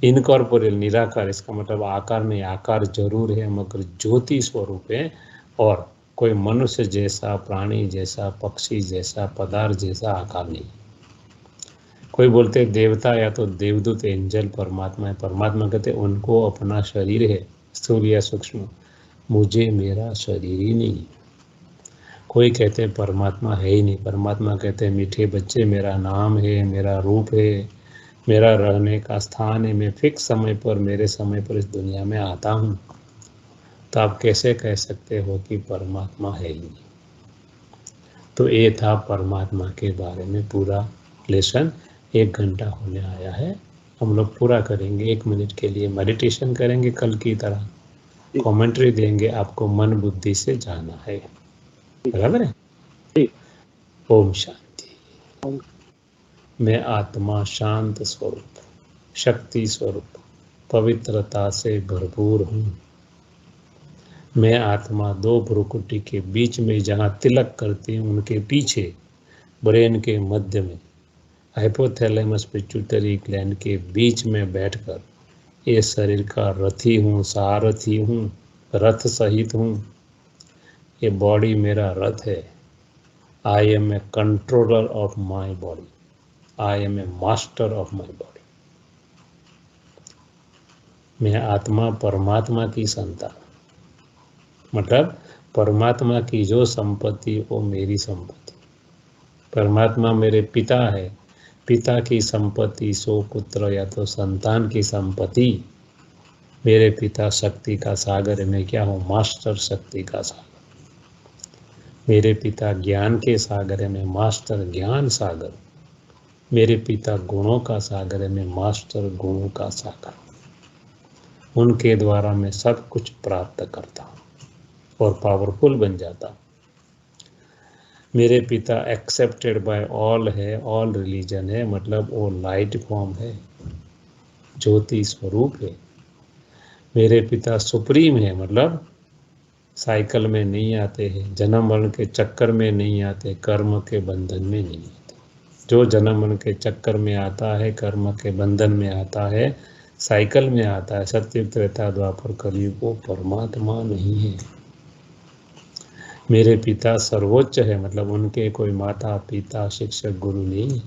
इनकॉर्पोरियल, निराकार, इसका मतलब आकार नहीं, आकार जरूर है मगर ज्योति स्वरूप है। और कोई मनुष्य जैसा, प्राणी जैसा, पक्षी जैसा, पदार्थ जैसा आकार नहीं। कोई बोलते हैं देवता या तो देवदूत, एंजल परमात्मा है। परमात्मा कहते उनको अपना शरीर है, स्थूल या सूक्ष्म, मुझे मेरा शरीर ही नहीं। कोई कहते हैं परमात्मा है ही नहीं। परमात्मा कहते हैं मीठे बच्चे, मेरा नाम है, मेरा रूप है, मेरा रहने का स्थान है, मैं फिक्स समय पर, मेरे समय पर इस दुनिया में आता हूँ। तो आप कैसे कह सकते हो कि परमात्मा है ही नहीं? तो ये था परमात्मा के बारे में पूरा लेसन। 1 घंटा होने आया है, हम लोग पूरा करेंगे। 1 मिनट के लिए मेडिटेशन करेंगे, कल की तरह कमेंट्री देंगे, आपको मन बुद्धि से जाना है, बराबर है? ठीक। ओम शांति। ओम। मैं आत्मा शांत स्वरूप, शक्ति स्वरूप, पवित्रता से भरपूर हूँ। मैं आत्मा 2 भ्रुकुटी के बीच में जहाँ तिलक करती हूँ, उनके पीछे ब्रेन के मध्य में, हाइपोथैलेमस पिट्यूटरी ग्लैंड के बीच में बैठकर ये शरीर का रथी हूँ, सारथी हूँ, रथ सहित हूँ। ये बॉडी मेरा रथ है। I am a controller of my body, I am a master of my body. मैं आत्मा परमात्मा की संतान, मतलब परमात्मा की जो संपत्ति वो मेरी संपत्ति। परमात्मा मेरे पिता है, पिता की संपत्ति 100 पुत्र या तो संतान की संपत्ति। मेरे पिता शक्ति का सागर है, मैं क्या हूँ? मास्टर शक्ति का सागर। मेरे पिता ज्ञान के सागर है, मैं मास्टर ज्ञान सागर। मेरे पिता गुणों का सागर है, मैं मास्टर गुणों का सागर। उनके द्वारा मैं सब कुछ प्राप्त करता हूँ और पावरफुल बन जाता हूँ। मेरे पिता एक्सेप्टेड बाय ऑल है, ऑल रिलीजन है, मतलब वो लाइट फॉर्म है, ज्योति स्वरूप है। मेरे पिता सुप्रीम है, मतलब साइकिल में नहीं आते हैं, जन्म मरण के चक्कर में नहीं आते, कर्म के बंधन में नहीं आते। जो जन्म मरण के चक्कर में आता है, कर्म के बंधन में आता है, साइकिल में आता है, सत्युग त्रेता द्वापर कलयुग, वो परमात्मा नहीं है। मेरे पिता सर्वोच्च है, मतलब उनके कोई माता पिता शिक्षक गुरु नहीं है।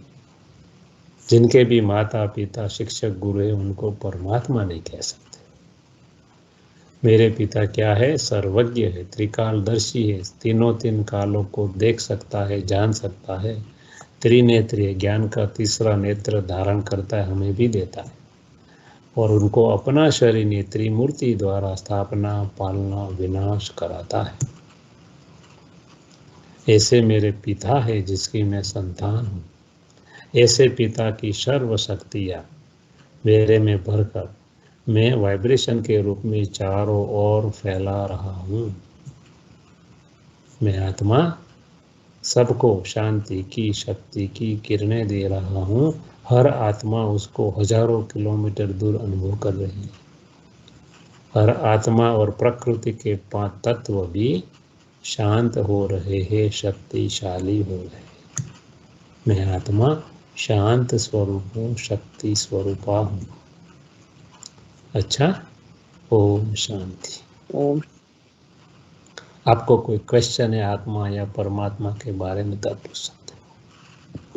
जिनके भी माता पिता शिक्षक गुरु है, उनको परमात्मा नहीं कह सकते। मेरे पिता क्या है? सर्वज्ञ है, त्रिकालदर्शी है, तीनों 3 कालों को देख सकता है, जान सकता है। त्रिनेत्री, ज्ञान का 3रा नेत्र धारण करता है, हमें भी देता है। और उनको अपना शरीर त्रिमूर्ति द्वारा स्थापना, पालना, विनाश कराता है। ऐसे मेरे पिता है जिसकी मैं संतान हूँ। ऐसे पिता की सर्व शक्तियाँ मेरे में भरकर मैं वाइब्रेशन के रूप में चारों ओर फैला रहा हूँ। मैं आत्मा सबको शांति की, शक्ति की किरणें दे रहा हूँ। हर आत्मा उसको हजारों किलोमीटर दूर अनुभव कर रही है। हर आत्मा और प्रकृति के 5 तत्व भी शांत हो रहे हैं, शक्तिशाली हो रहे हैं। मैं आत्मा शांत स्वरूप हूँ, शक्ति स्वरूपा हूँ। अच्छा, ओम शांति। ओम। आपको कोई क्वेश्चन है आत्मा या परमात्मा के बारे में तो पूछ सकते।